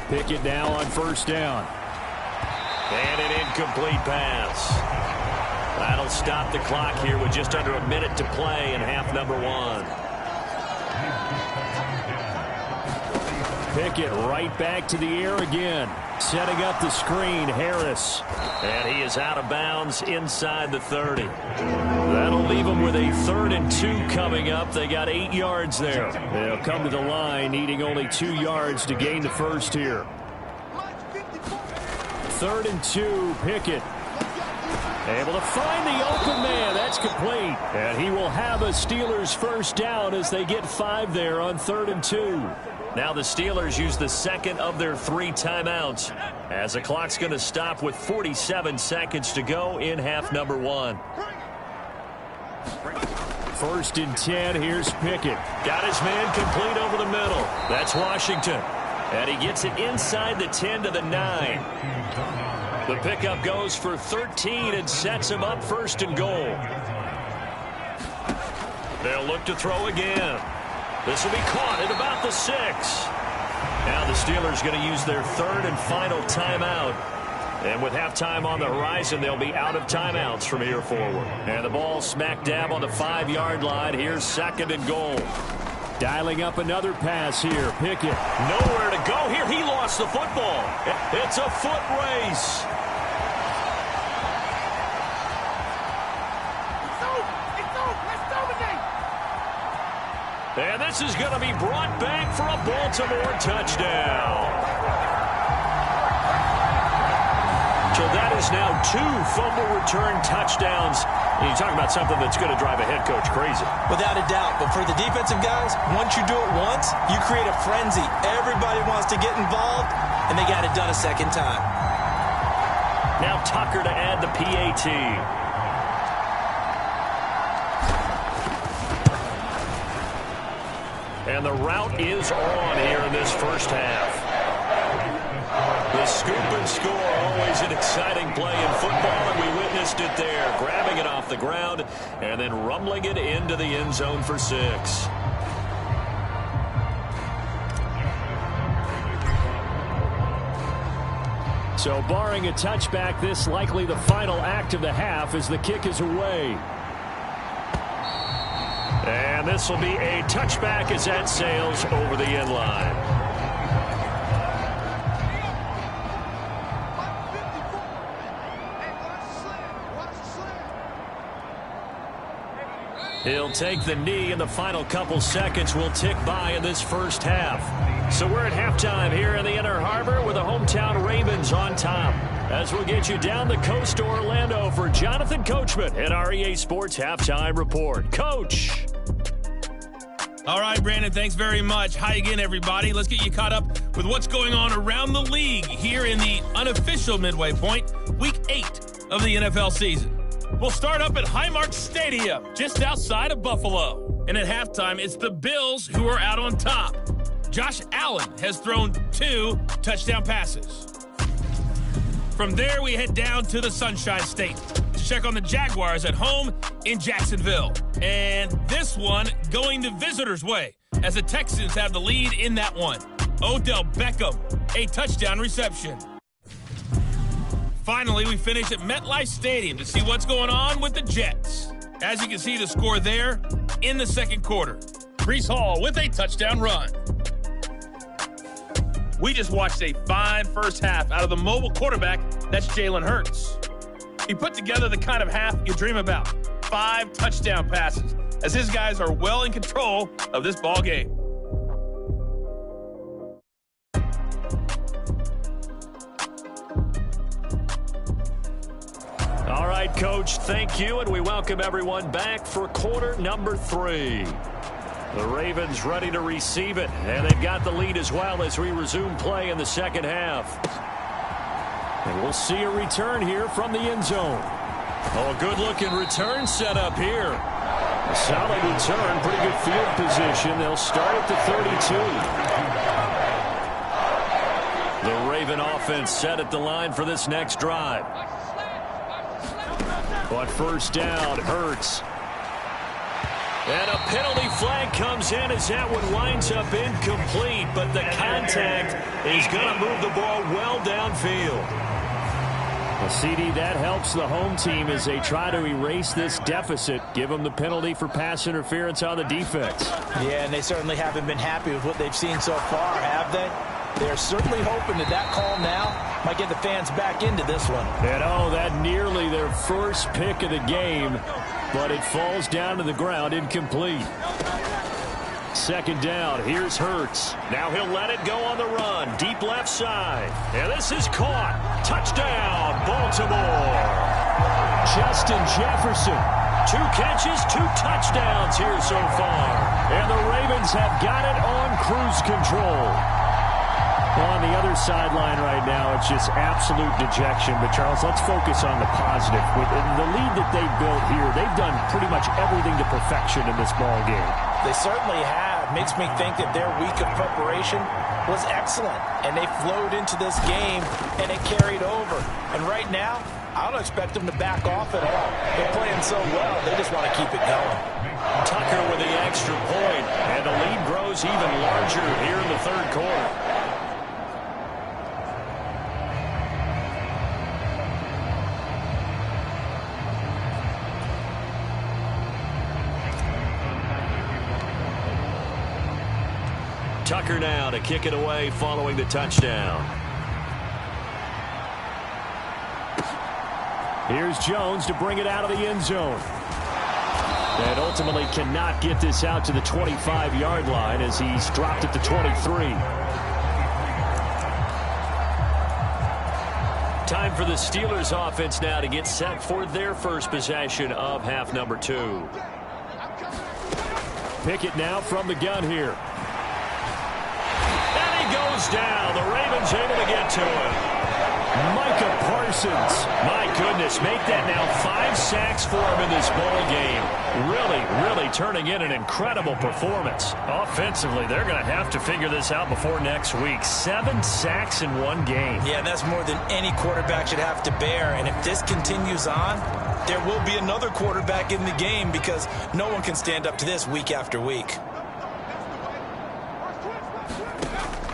Pickett now on first down. And an incomplete pass. That'll stop the clock here with just under a minute to play in half number 1. Pickett right back to the air again. Setting up the screen, Harris. And he is out of bounds inside the 30. That'll leave them with a 3rd and 2 coming up. They got 8 yards there. They'll come to the line needing only 2 yards to gain the first here. 3rd and 2, Pickett. Able to find the open man. That's complete. And he will have a Steelers first down as they get 5 there on 3rd and 2. Now the Steelers use the second of their 3 timeouts as the clock's going to stop with 47 seconds to go in half number 1. 1st and 10. Here's Pickett. Got his man complete over the middle. That's Washington. And he gets it inside the 10 to the 9. The pickup goes for 13 and sets him up 1st and goal. They'll look to throw again. This will be caught at about the 6. Now the Steelers going to use their 3rd and final timeout. And with halftime on the horizon, they'll be out of timeouts from here forward. And the ball smack dab on the 5-yard line. Here's 2nd and goal. Dialing up another pass here. Pickett. Nowhere to go here. He lost the football. It's a foot race. And this is going to be brought back for a Baltimore touchdown. So that is now 2 fumble return touchdowns. And you talk about something that's going to drive a head coach crazy. Without a doubt. But for the defensive guys, once you do it once, you create a frenzy. Everybody wants to get involved, and they got it done a second time. Now Tucker to add the PAT. And the route is on here in this first half. The scoop and score, always an exciting play in football, and we witnessed it there. Grabbing it off the ground and then rumbling it into the end zone for 6. So barring a touchback, this likely the final act of the half as the kick is away. And this will be a touchback as that sails over the end line. He'll take the knee, and the final couple seconds will tick by in this first half. So we're at halftime here in the Inner Harbor with the hometown Ravens on top. As we'll get you down the coast to Orlando for Jonathan Coachman at our EA Sports Halftime Report. Coach. All right, Brandon, thanks very much. Hi again, everybody. Let's get you caught up with what's going on around the league here in the unofficial midway point, Week 8 of the NFL season. We'll start up at Highmark Stadium, just outside of Buffalo. And at halftime, it's the Bills who are out on top. Josh Allen has thrown 2 touchdown passes. From there, we head down to the Sunshine State to check on the Jaguars at home in Jacksonville. And this one going the visitors' way as the Texans have the lead in that one. Odell Beckham, a touchdown reception. Finally, we finish at MetLife Stadium to see what's going on with the Jets. As you can see, the score there in the second quarter. Breece Hall with a touchdown run. We just watched a fine first half out of the mobile quarterback, that's Jalen Hurts. He put together the kind of half you dream about. 5 touchdown passes, as his guys are well in control of this ball game. All right, Coach, thank you, and we welcome everyone back for quarter number 3. The Ravens ready to receive it, and they've got the lead as well as we resume play in the second half. And we'll see a return here from the end zone. Oh, good-looking return set up here. A solid return, pretty good field position. They'll start at the 32. The Raven offense set at the line for this next drive. But first down, Hurts. And a penalty flag comes in as that one winds up incomplete, but the contact is going to move the ball well downfield. Well, CD, that helps the home team as they try to erase this deficit, give them the penalty for pass interference on the defense. Yeah, and they certainly haven't been happy with what they've seen so far, have they? They're certainly hoping that that call now might get the fans back into this one. And oh, that nearly their first pick of the game, but it falls down to the ground incomplete. Second down, here's Hurts. Now he'll let it go on the run, deep left side. And this is caught. Touchdown, Baltimore. Justin Jefferson. 2 catches, 2 touchdowns here so far. And the Ravens have got it on cruise control. Well, on the other sideline right now, it's just absolute dejection. But, Charles, let's focus on the positive. With the lead that they've built here, they've done pretty much everything to perfection in this ball game. They certainly have. Makes me think that their week of preparation was excellent. And they flowed into this game, and it carried over. And right now, I don't expect them to back off at all. They're playing so well, they just want to keep it going. Tucker with the extra point, and the lead grows even larger here in the third quarter. Tucker now to kick it away following the touchdown. Here's Jones to bring it out of the end zone. And ultimately cannot get this out to the 25-yard line as he's dropped at the 23. Time for the Steelers offense now to get set for their first possession of half number 2. Pickett now from the gun here. Goes down. The Ravens able to get to him. Micah Parsons. My goodness, make that now 5 sacks for him in this ball game. Really turning in an incredible performance. Offensively, they're going to have to figure this out before next week. 7 sacks in one game. Yeah, that's more than any quarterback should have to bear. And if this continues on, there will be another quarterback in the game because no one can stand up to this week after week.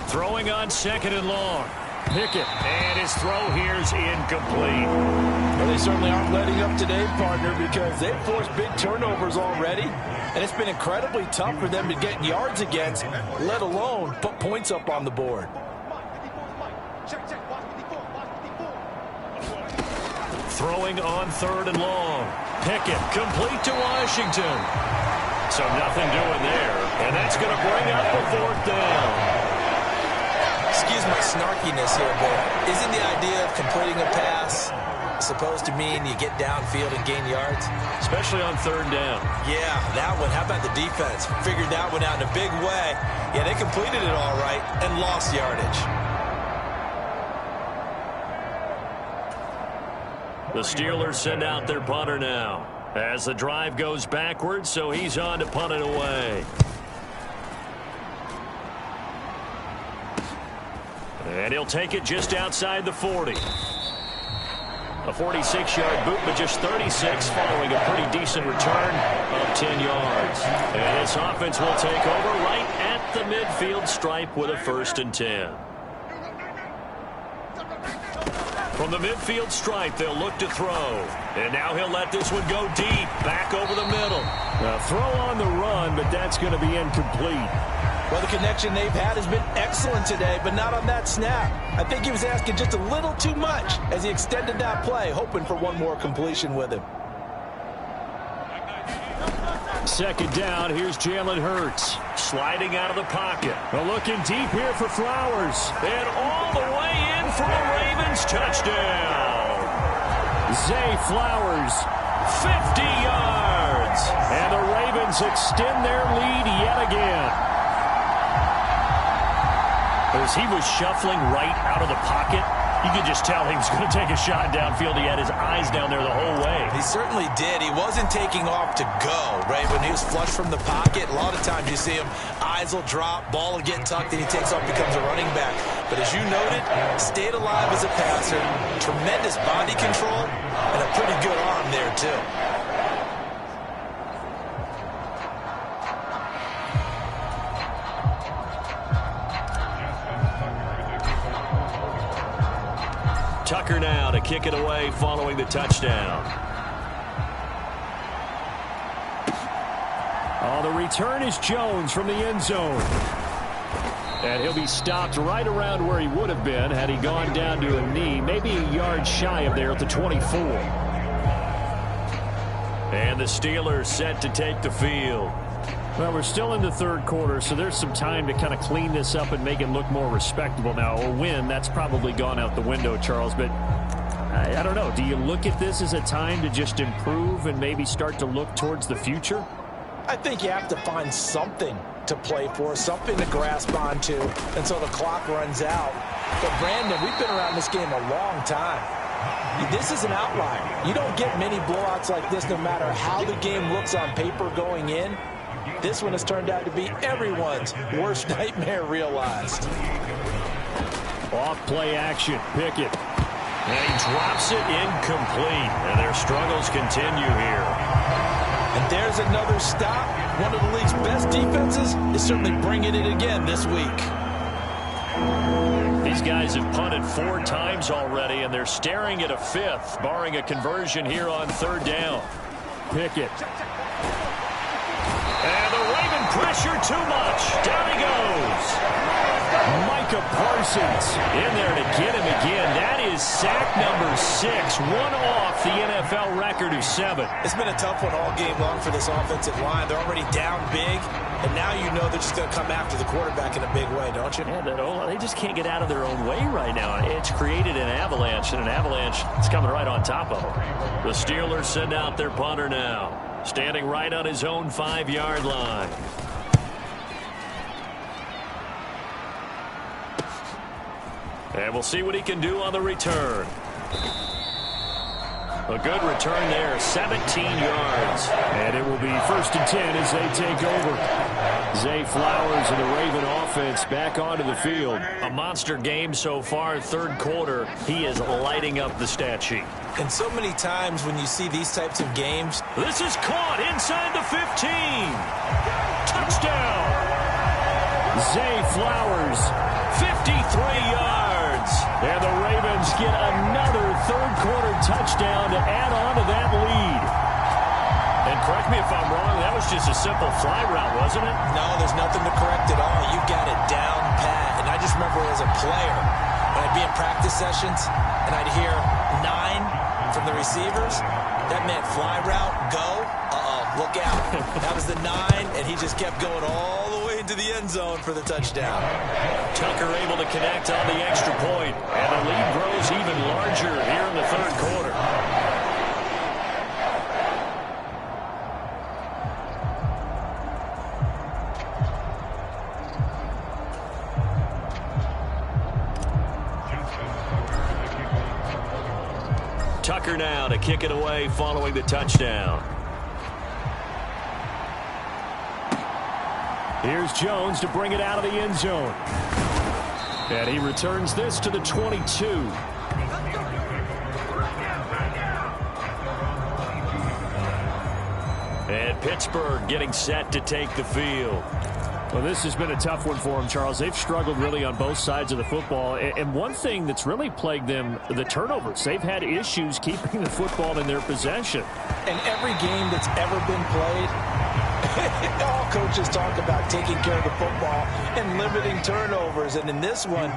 Throwing on second and long. Pickett, and his throw here's incomplete. Well, they certainly aren't letting up today, partner, because they've forced big turnovers already, and it's been incredibly tough for them to get yards against, let alone put points up on the board. Throwing on 3rd and long. Pickett complete to Washington. So nothing doing there, and that's going to bring up a 4th down. Excuse my snarkiness here, but isn't the idea of completing a pass supposed to mean you get downfield and gain yards? Especially on 3rd down. Yeah, that one. How about the defense? Figured that one out in a big way. Yeah, they completed it all right and lost yardage. The Steelers send out their punter now as the drive goes backwards, so he's on to punt it away. And he'll take it just outside the 40. A 46-yard boot, but just 36 following a pretty decent return of 10 yards. And this offense will take over right at the midfield stripe with a 1st and 10. From the midfield stripe, they'll look to throw. And now he'll let this one go deep, back over the middle. Now, throw on the run, but that's going to be incomplete. Well, the connection they've had has been excellent today, but not on that snap. I think he was asking just a little too much as he extended that play, hoping for one more completion with him. 2nd down, here's Jalen Hurts. Sliding out of the pocket. Looking deep here for Flowers. And all the way in for a Ravens touchdown. Zay Flowers, 50 yards. And the Ravens extend their lead yet again. As he was shuffling right out of the pocket, you could just tell he was going to take a shot downfield. He had his eyes down there the whole way. He certainly did. He wasn't taking off to go, right? When he was flush from the pocket, a lot of times you see him, eyes will drop, ball will get tucked, and he takes off, becomes a running back. But as you noted, stayed alive as a passer, tremendous body control, and a pretty good arm there, too. Tucker now to kick it away following the touchdown. Oh, the return is Jones from the end zone. And he'll be stopped right around where he would have been had he gone down to a knee, maybe a yard shy of there at the 24. And the Steelers set to take the field. Well, we're still in the 3rd quarter, so there's some time to kind of clean this up and make it look more respectable now. A win, that's probably gone out the window, Charles, but I don't know. Do you look at this as a time to just improve and maybe start to look towards the future? I think you have to find something to play for, something to grasp onto until the clock runs out. But, Brandon, we've been around this game a long time. This is an outlier. You don't get many blowouts like this no matter how the game looks on paper going in. This one has turned out to be everyone's worst nightmare realized. Off play action, Pickett. And he drops it incomplete. And their struggles continue here. And there's another stop. One of the league's best defenses is certainly bringing it again this week. These guys have punted 4 times already, and they're staring at a 5th, barring a conversion here on 3rd down. Pickett. And the Raven pressure too much. Down he goes. Micah Parsons in there to get him again. That is sack number 6. One off the NFL record of 7. It's been a tough one all game long for this offensive line. They're already down big, and now you know they're just going to come after the quarterback in a big way, don't you? Yeah, they just can't get out of their own way right now. It's created an avalanche, and an avalanche is coming right on top of them. The Steelers send out their punter now, standing right on his own 5-yard line. And we'll see what he can do on the return. A good return there, 17 yards. And it will be 1st and 10 as they take over. Zay Flowers and the Raven offense back onto the field. A monster game so far, 3rd quarter. He is lighting up the stat sheet. And so many times when you see these types of games. This is caught inside the 15. Touchdown. Zay Flowers, 53 yards. And the Ravens get another third-quarter touchdown to add on to that lead. And correct me if I'm wrong, that was just a simple fly route, wasn't it? No, there's nothing to correct at all. You got it down pat. And I just remember as a player, when I'd be in practice sessions, and I'd hear 9 from the receivers, that meant fly route, go, look out. That was the 9, and he just kept going all the way into the end zone for the touchdown. Tucker able to connect on the extra point, and the lead grows even larger here in the third quarter. Tucker now to kick it away following the touchdown. Here's Jones to bring it out of the end zone. And he returns this to the 22. And Pittsburgh getting set to take the field. Well, this has been a tough one for them, Charles. They've struggled really on both sides of the football. And one thing that's really plagued them, the turnovers. They've had issues keeping the football in their possession. And every game that's ever been played, all coaches talk about taking care of the football and limiting turnovers. And in this one,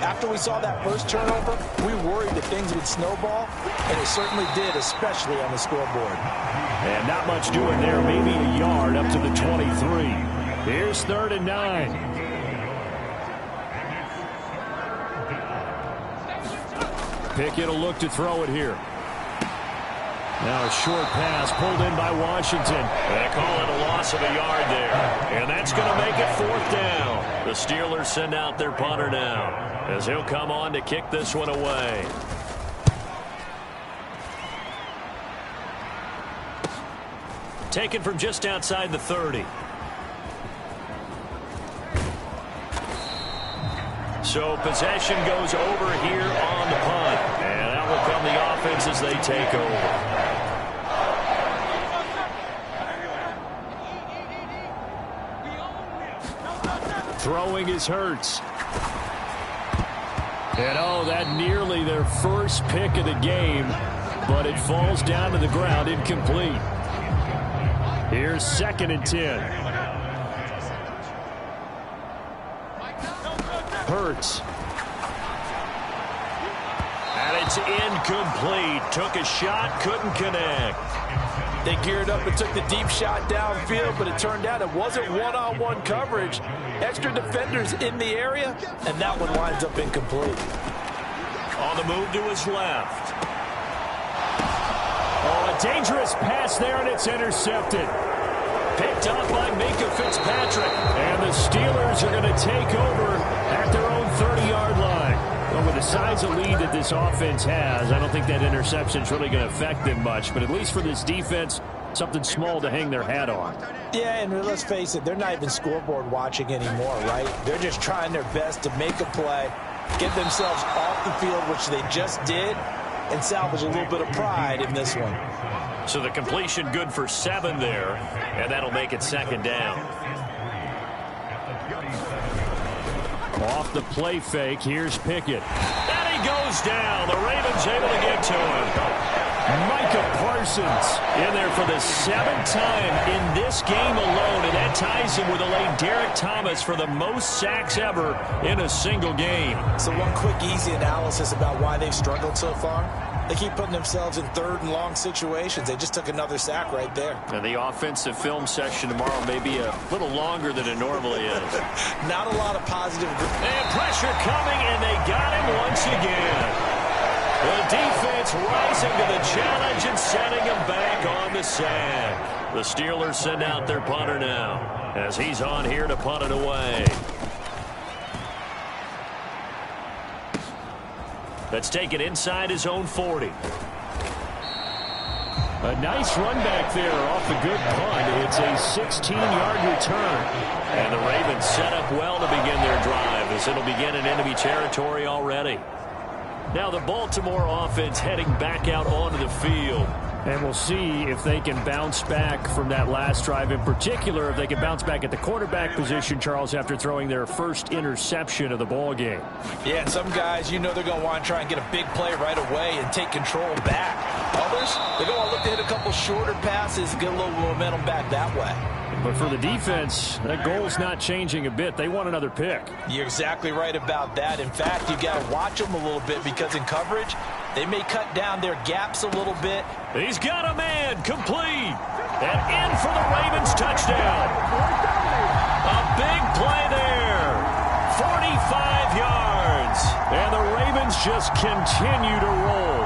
after we saw that first turnover, we worried that things would snowball, and it certainly did, especially on the scoreboard. And not much doing there, maybe a yard up to the 23. Here's 3rd and 9. Pickett will look to throw it here. Now a short pass pulled in by Washington. They call it a loss of a yard there. And that's going to make it 4th down. The Steelers send out their punter now, as he'll come on to kick this one away. Taken from just outside the 30. So possession goes over here on the punt. And out will come the offense as they take over. Throwing is Hurts. And oh, that nearly their first pick of the game. But it falls down to the ground incomplete. Here's 2nd and 10. Hurts. And it's incomplete. Took a shot, couldn't connect. They geared up and took the deep shot downfield, but it turned out it wasn't one-on-one coverage. Extra defenders in the area, and that one winds up incomplete. On the move to his left. Oh, a dangerous pass there, and it's intercepted. Picked up by Minka Fitzpatrick. And the Steelers are going to take over at their own 30-yard line. Well, with the size of lead that this offense has, I don't think that interception is really going to affect them much. But at least for this defense, something small to hang their hat on. Yeah, and let's face it, they're not even scoreboard watching anymore, right? They're just trying their best to make a play, get themselves off the field, which they just did, and salvage a little bit of pride in this one. So the completion good for 7 there, and that'll make it 2nd down. Off the play fake, here's Pickett. And he goes down. The Ravens able to get to him. Micah Parsons in there for the 7th time in this game alone, and that ties him with the late Derek Thomas for the most sacks ever in a single game. So one quick, easy analysis about why they've struggled so far. They keep putting themselves in 3rd and long situations. They just took another sack right there. And the offensive film session tomorrow may be a little longer than it normally is. Not a lot of positive. And pressure coming, and they got him once again. The defense rising to the challenge and setting him back on the sack. The Steelers send out their punter now, as he's on here to punt it away. That's taken inside his own 40. A nice run back there off the good punt. It's a 16-yard return. And the Ravens set up well to begin their drive, as it'll begin in enemy territory already. Now the Baltimore offense heading back out onto the field. And we'll see if they can bounce back from that last drive. In particular, if they can bounce back at the quarterback position, Charles, after throwing their first interception of the ball game. Yeah, and some guys, you know they're going to want to try and get a big play right away and take control back. Others, they're going to want to look to hit a couple shorter passes, get a little momentum back that way. But for the defense, that goal's not changing a bit. They want another pick. You're exactly right about that. In fact, you got to watch them a little bit because in coverage, they may cut down their gaps a little bit. He's got a man, complete, and in for the Ravens touchdown. A big play there, 45 yards, and the Ravens just continue to roll.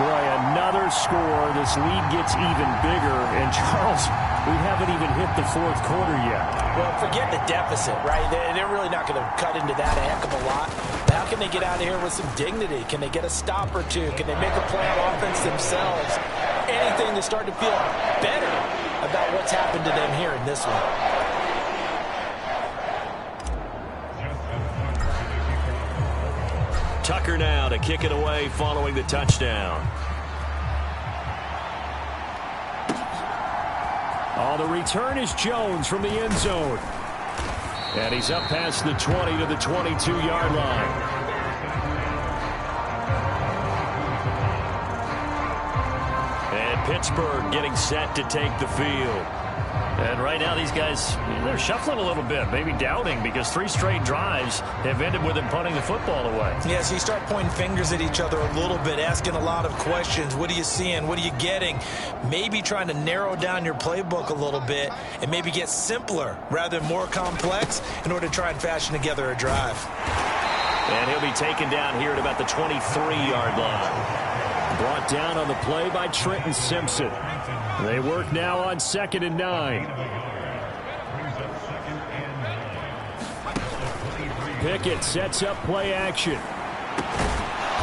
Boy, another score. This lead gets even bigger, and Charles, we haven't even hit the fourth quarter yet. Well, forget the deficit, right? They're really not going to cut into that a heck of a lot. How can they get out of here with some dignity? Can they get a stop or two? Can they make a play on offense themselves? Anything to start to feel better about what's happened to them here in this one. Tucker now to kick it away following the touchdown. Oh, the return is Jones from the end zone. And he's up past the 20 to the 22-yard line. And Pittsburgh getting set to take the field. And right now these guys, they're shuffling a little bit, maybe doubting, because 3 straight drives have ended with them punting the football away. Yeah, so you start pointing fingers at each other a little bit, asking a lot of questions. What are you seeing? What are you getting? Maybe trying to narrow down your playbook a little bit and maybe get simpler rather than more complex in order to try and fashion together a drive. And he'll be taken down here at about the 23-yard line. Brought down on the play by Trenton Simpson. They work now on 2nd and 9. Pickett sets up play action.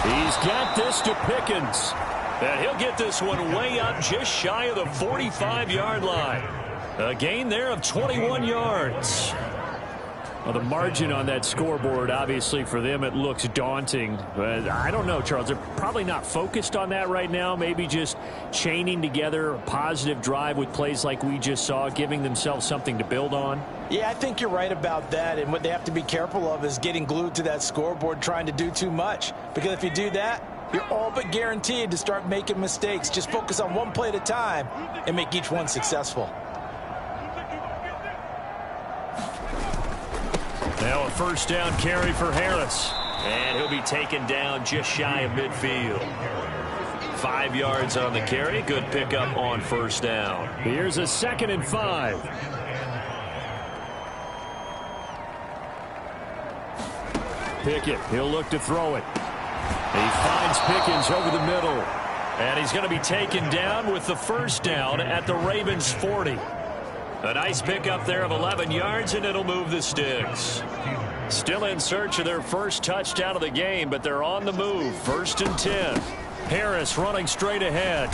He's got this to Pickens. And he'll get this one way up just shy of the 45-yard line. A gain there of 21 yards. Well, the margin on that scoreboard, obviously, for them, it looks daunting. But I don't know, Charles. They're probably not focused on that right now. Maybe just chaining together a positive drive with plays like we just saw, giving themselves something to build on. Yeah, I think you're right about that. And what they have to be careful of is getting glued to that scoreboard, trying to do too much. Because if you do that, you're all but guaranteed to start making mistakes. Just focus on one play at a time and make each one successful. Now a first down carry for Harris. And he'll be taken down just shy of midfield. 5 yards on the carry. Good pickup on first down. Here's a 2nd and 5. Pickett, he'll look to throw it. He finds Pickens over the middle. And he's going to be taken down with the first down at the Ravens' 40. A nice pickup there of 11 yards, and it'll move the sticks. Still in search of their first touchdown of the game, but they're on the move. 1st and 10. Harris running straight ahead.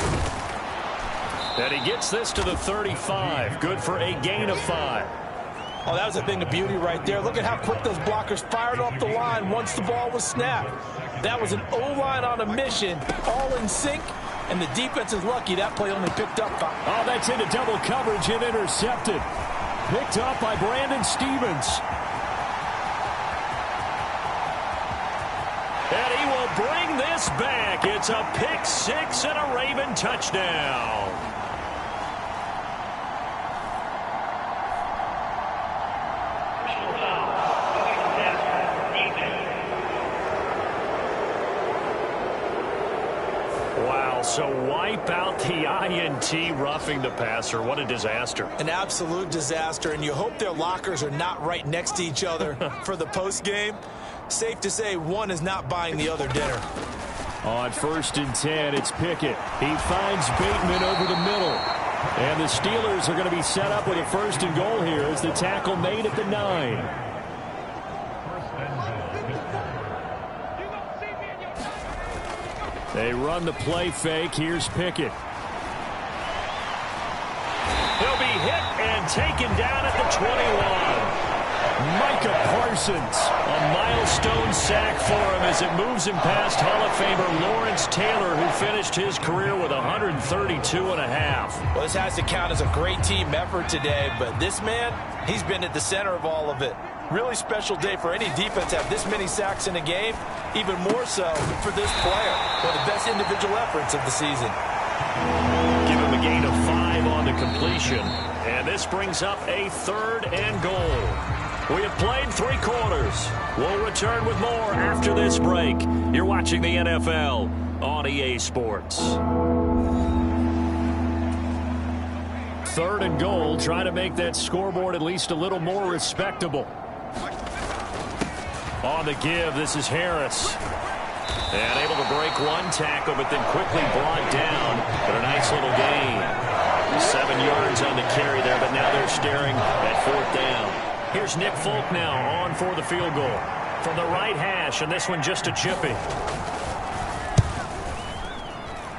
And he gets this to the 35. Good for a gain of 5. Oh, that was a thing of beauty right there. Look at how quick those blockers fired off the line once the ball was snapped. That was an O-line on a mission, all in sync. And the defense is lucky that play only picked up 5. Oh, that's into double coverage and intercepted. Picked up by Brandon Stevens. And he will bring this back. It's a pick 6 and a Raven touchdown. So wipe out the INT, roughing the passer. What a disaster. An absolute disaster, and you hope their lockers are not right next to each other for the postgame. Safe to say one is not buying the other dinner. On 1st and 10, it's Pickett. He finds Bateman over the middle. And the Steelers are going to be set up with a 1st and goal here as the tackle made at the 9. They run the play fake. Here's Pickett. He'll be hit and taken down at the 21. Micah Parsons, a milestone sack for him as it moves him past Hall of Famer Lawrence Taylor, who finished his career with 132.5. Well, this has to count as a great team effort today, but this man, he's been at the center of all of it. Really special day for any defense to have this many sacks in a game, even more so for this player. One of the best individual efforts of the season. Give him a gain of 5 on the completion, and this brings up a 3rd and goal. We have played 3 quarters. We'll return with more after this break. You're watching the NFL on EA Sports. 3rd and goal. Try to make that scoreboard at least a little more respectable. On the give, this is Harris. And able to break one tackle, but then quickly brought down. But a nice little gain. 7 yards on the carry there, but now they're staring at 4th down. Here's Nick Folk now on for the field goal. From the right hash, and this one just a chippy.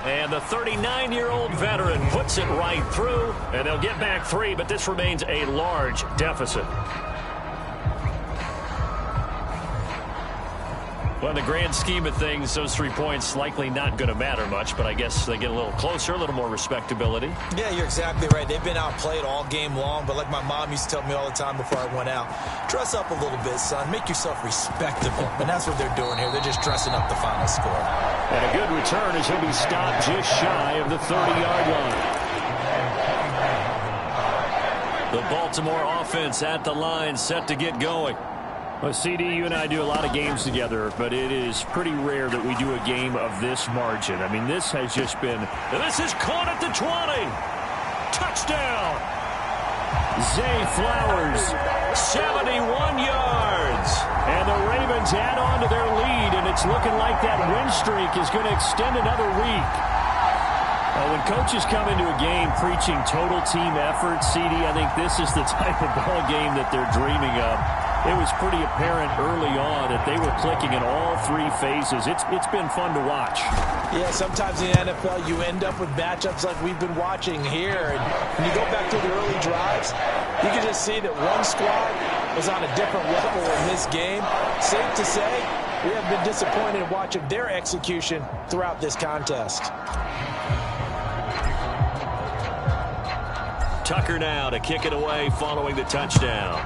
And the 39-year-old veteran puts it right through, and they'll get back 3, but this remains a large deficit. Well, in the grand scheme of things, those 3 points likely not going to matter much, but I guess they get a little closer, a little more respectability. Yeah, you're exactly right. They've been outplayed all game long, but like my mom used to tell me all the time before I went out, dress up a little bit, son. Make yourself respectable. And that's what they're doing here. They're just dressing up the final score. And a good return as he'll be stopped just shy of the 30-yard line. The Baltimore offense at the line, set to get going. Well, CD, you and I do a lot of games together, but it is pretty rare that we do a game of this margin. I mean, this has just been... This is caught at the 20. Touchdown. Zay Flowers, 71 yards. And the Ravens add on to their lead, and it's looking like that win streak is going to extend another week. When coaches come into a game preaching total team effort, CD, I think this is the type of ball game that they're dreaming of. It was pretty apparent early on that they were clicking in all 3 phases. It's been fun to watch. Yeah, sometimes in the NFL you end up with matchups like we've been watching here. And when you go back to the early drives, you can just see that one squad was on a different level in this game. Safe to say, we have been disappointed in watching their execution throughout this contest. Tucker now to kick it away following the touchdown.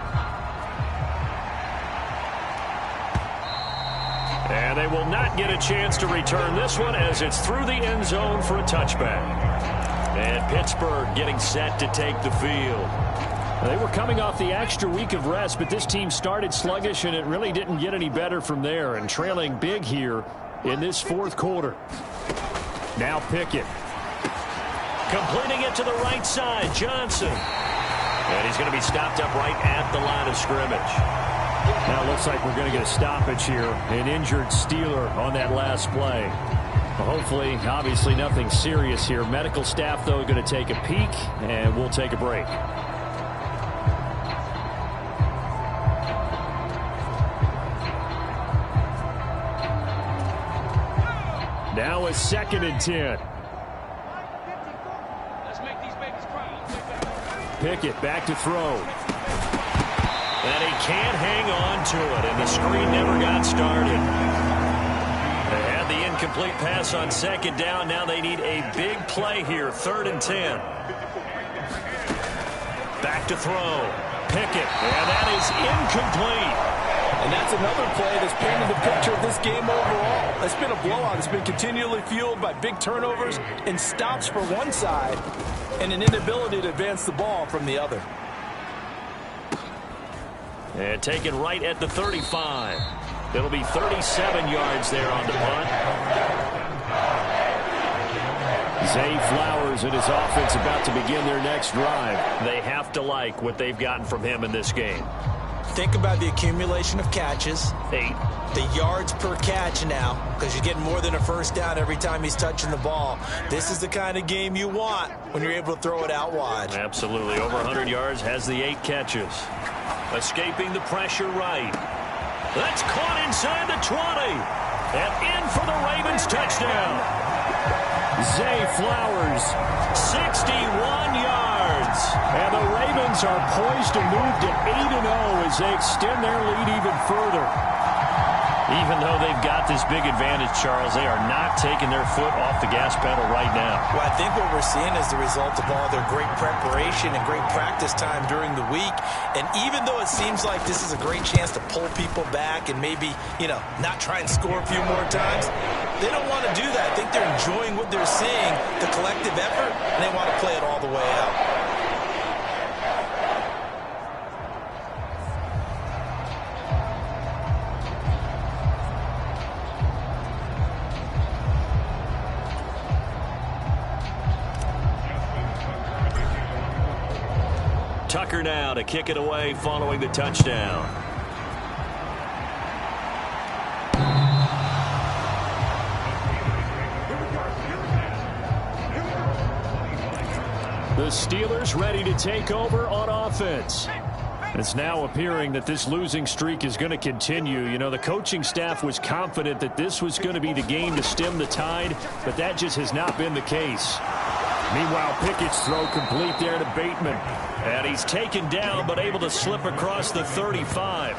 And they will not get a chance to return this one as it's through the end zone for a touchback. And Pittsburgh getting set to take the field. They were coming off the extra week of rest, but this team started sluggish, and it really didn't get any better from there, and trailing big here in this 4th quarter. Now Pickett. Completing it to the right side, Johnson. And he's going to be stopped up right at the line of scrimmage. Now it looks like we're going to get a stoppage here. An injured Steeler on that last play. Well, hopefully, obviously nothing serious here. Medical staff, though, going to take a peek, and we'll take a break. Now a 2nd and 10. Pickett back to throw. And he can't hang on to it, and the screen never got started. They had the incomplete pass on 2nd down. Now they need a big play here, 3rd and 10. Back to throw. Pickett, and that is incomplete. And that's another play that's painted the picture of this game overall. It's been a blowout. It's been continually fueled by big turnovers and stops for one side and an inability to advance the ball from the other. And taken right at the 35. It'll be 37 yards there on the punt. Zay Flowers and his offense about to begin their next drive. They have to like what they've gotten from him in this game. Think about the accumulation of catches. 8. The yards per catch now, because you're getting more than a 1st down every time he's touching the ball. This is the kind of game you want when you're able to throw it out wide. Absolutely. Over 100 yards, has the 8 catches. Escaping the pressure right. That's caught inside the 20. And in for the Ravens touchdown. Zay Flowers, 61 yards. yards. And the Ravens are poised to move to 8-0 as they extend their lead even further. Even though they've got this big advantage, Charles, they are not taking their foot off the gas pedal right now. Well, I think what we're seeing is the result of all their great preparation and great practice time during the week. And even though it seems like this is a great chance to pull people back and maybe, not try and score a few more times, they don't want to do that. I think they're enjoying what they're seeing, the collective effort, and they want to play it all the way out. Tucker now to kick it away following the touchdown. The Steelers ready to take over on offense. It's now appearing that this losing streak is going to continue. The coaching staff was confident that this was going to be the game to stem the tide, but that just has not been the case. Meanwhile, Pickett's throw complete there to Bateman. And he's taken down, but able to slip across the 35.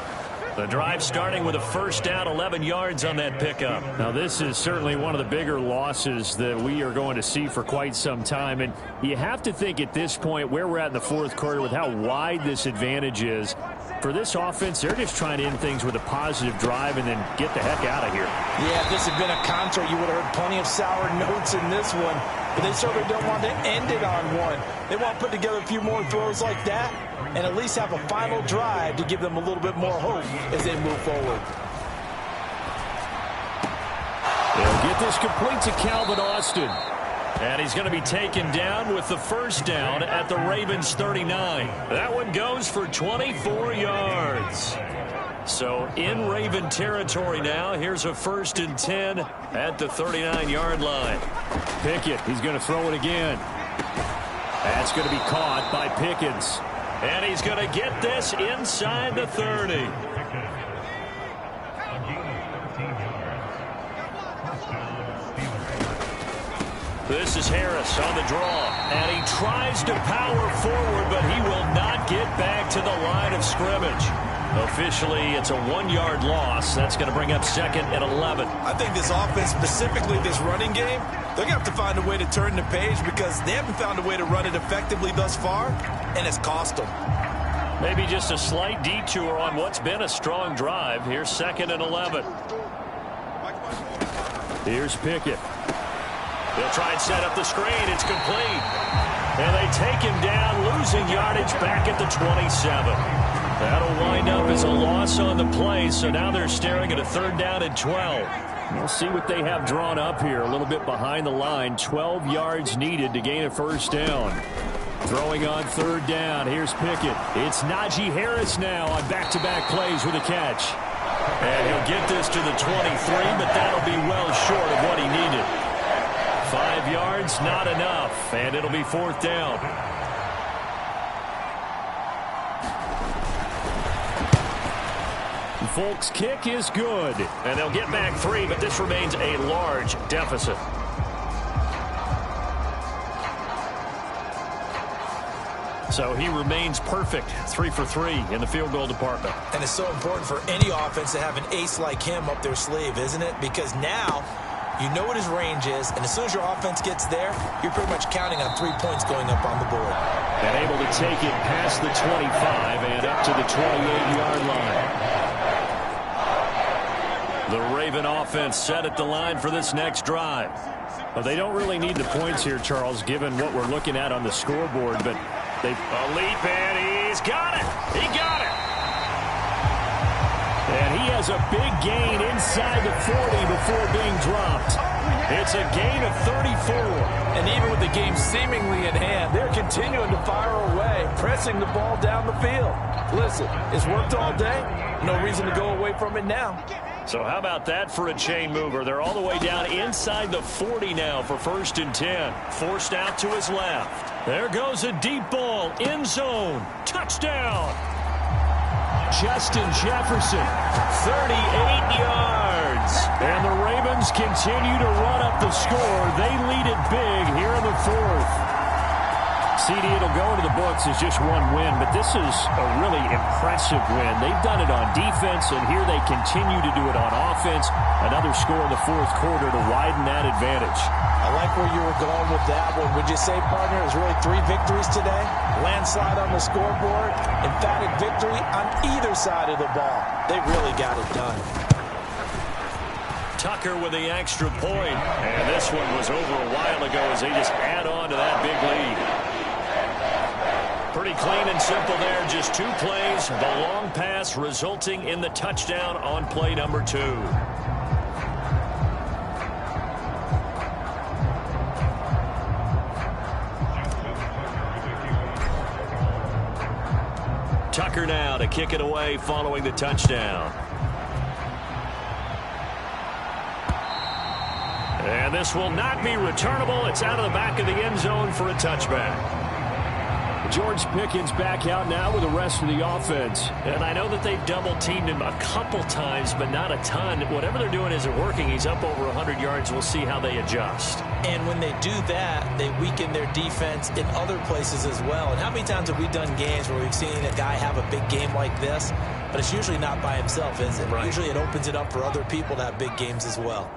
The drive starting with a first down, 11 yards on that pickup. Now, this is certainly one of the bigger losses that we are going to see for quite some time. And you have to think at this point where we're at in the fourth quarter with how wide this advantage is. For this offense, they're just trying to end things with a positive drive and then get the heck out of here. Yeah, if this had been a concert, you would have heard plenty of sour notes in this one. But they certainly don't want to end it on one. They want to put together a few more throws like that and at least have a final drive to give them a little bit more hope as they move forward. They'll get this complete to Calvin Austin. And he's going to be taken down with the first down at the Ravens 39. That one goes for 24 yards. So in Raven territory now. Here's a 1st and 10 at the 39-yard line. Pickett, he's going to throw it again. That's going to be caught by Pickens. And he's going to get this inside the 30. This is Harris on the draw, and he tries to power forward, but he will not get back to the line of scrimmage. Officially, it's a 1-yard loss. That's going to bring up 2nd and 11. I think this offense, specifically this running game, they're going to have to find a way to turn the page because they haven't found a way to run it effectively thus far, and it's cost them. Maybe just a slight detour on what's been a strong drive. Here's 2nd and 11. Here's Pickett. They'll try and set up the screen. It's complete. And they take him down, losing yardage back at the 27. That'll wind up as a loss on the play, so now they're staring at a 3rd down and 12. We'll see what they have drawn up here. A little bit behind the line. 12 yards needed to gain a 1st down. Throwing on 3rd down. Here's Pickett. It's Najee Harris now on back-to-back plays with a catch. And he'll get this to the 23, but that'll be well short of what he needed. 5 yards, not enough, and it'll be 4th down. Folks' kick is good, and they'll get back 3, but this remains a large deficit. So he remains perfect, 3 for 3 in the field goal department. And it's so important for any offense to have an ace like him up their sleeve, isn't it? Because now you know what his range is, and as soon as your offense gets there, you're pretty much counting on 3 points going up on the board. And able to take it past the 25 and up to the 28-yard line. The Raven offense set at the line for this next drive. Well, they don't really need the points here, Charles, given what we're looking at on the scoreboard, but they a leap, and he's got it. He got it. And he has a big gain inside the 40 before being dropped. It's a gain of 34. And even with the game seemingly in hand, they're continuing to fire away, pressing the ball down the field. Listen, it's worked all day. No reason to go away from it now. So how about that for a chain mover? They're all the way down inside the 40 now for 1st and 10. Forced out to his left. There goes a deep ball. End zone. Touchdown. Justin Jefferson, 38 yards. And the Ravens continue to run up the score. They lead it big here in the 4th. CD, it'll go into the books as just one win, but this is a really impressive win. They've done it on defense, and here they continue to do it on offense. Another score in the fourth quarter to widen that advantage. I like where you were going with that one. Would you say, partner, it was really 3 victories today? Landslide on the scoreboard, emphatic victory on either side of the ball. They really got it done. Tucker with the extra point, and this one was over a while ago as they just add on to that big lead. Pretty clean and simple there, just 2 plays. The long pass resulting in the touchdown on play number 2. Tucker now to kick it away following the touchdown. And this will not be returnable. It's out of the back of the end zone for a touchback. George Pickens back out now with the rest of the offense. And I know that they've double-teamed him a couple times, but not a ton. Whatever they're doing isn't working. He's up over 100 yards. We'll see how they adjust. And when they do that, they weaken their defense in other places as well. And how many times have we done games where we've seen a guy have a big game like this, but it's usually not by himself, is it? Right. Usually it opens it up for other people to have big games as well.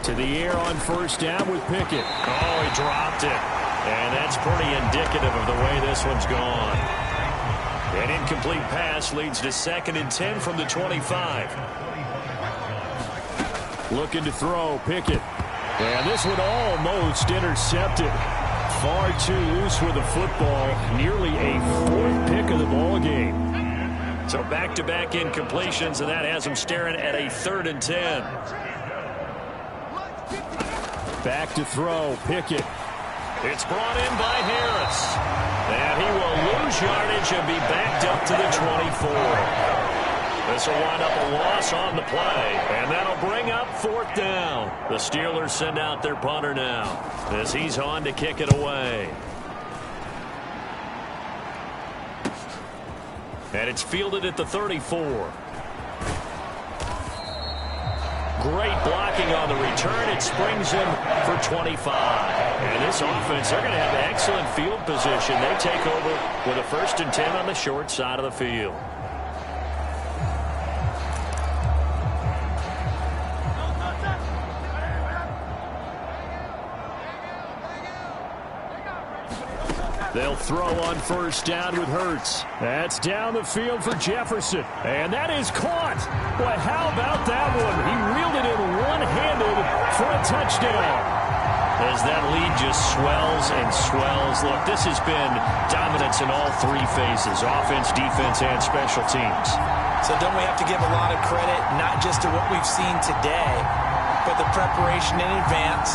To the air on first down with Pickett. Oh, he dropped it. And that's pretty indicative of the way this one's gone. An incomplete pass leads to 2nd and 10 from the 25. Looking to throw, Pickett. And this one almost intercepted. Far too loose with the football. Nearly a 4th pick of the ball game. So back-to-back incompletions, and that has him staring at a 3rd and 10. Back to throw, Pickett. It's brought in by Harris. And he will lose yardage and be backed up to the 24. This will wind up a loss on the play. And that'll bring up 4th down. The Steelers send out their punter now as he's on to kick it away. And it's fielded at the 34. Great blocking on the return. It springs him for 25. And this offense, they're going to have excellent field position. They take over with a 1st and 10 on the short side of the field. They'll throw on first down with Hurts. That's down the field for Jefferson. And that is caught. Boy, how about that one? He reeled it in one-handed for a touchdown. As that lead just swells and swells. Look, this has been dominance in all 3 phases, offense, defense, and special teams. So don't we have to give a lot of credit, not just to what we've seen today, but the preparation in advance,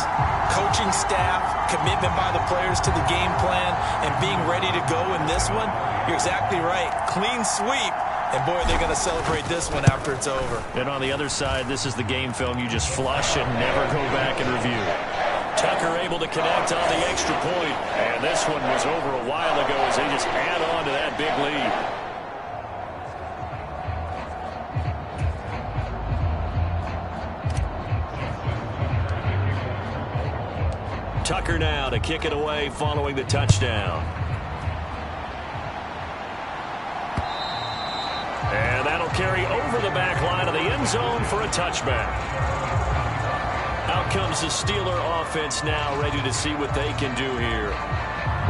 coaching staff, commitment by the players to the game plan, and being ready to go in this one? You're exactly right. Clean sweep. And, boy, they're going to celebrate this one after it's over. And on the other side, this is the game film you just flush and never go back and review. Tucker able to connect on the extra point. And this one was over a while ago as they just add on to that big lead. Tucker now to kick it away following the touchdown. And that'll carry over the back line of the end zone for a touchback. Out comes the Steeler offense now, ready to see what they can do here.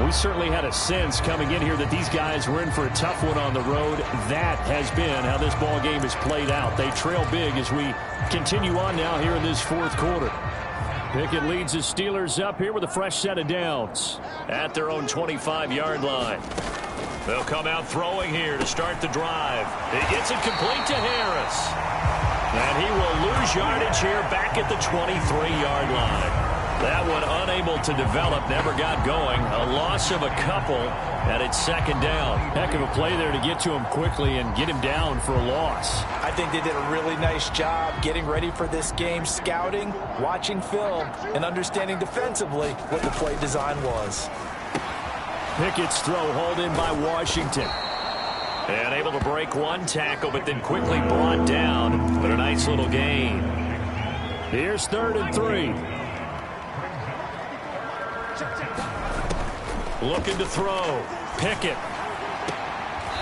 We certainly had a sense coming in here that these guys were in for a tough one on the road. That has been how this ball game has played out. They trail big as we continue on now here in this 4th quarter. Pickett leads the Steelers up here with a fresh set of downs at their own 25-yard line. They'll come out throwing here to start the drive. He gets it complete to Harris. And he will lose yardage here back at the 23-yard line. That one unable to develop, never got going. A loss of a couple, and it's 2nd down. Heck of a play there to get to him quickly and get him down for a loss. I think they did a really nice job getting ready for this game, scouting, watching film, and understanding defensively what the play design was. Pickett's throw hauled in by Washington. And able to break one tackle, but then quickly brought down. But a nice little gain. Here's 3rd and 3. Looking to throw. Pickett.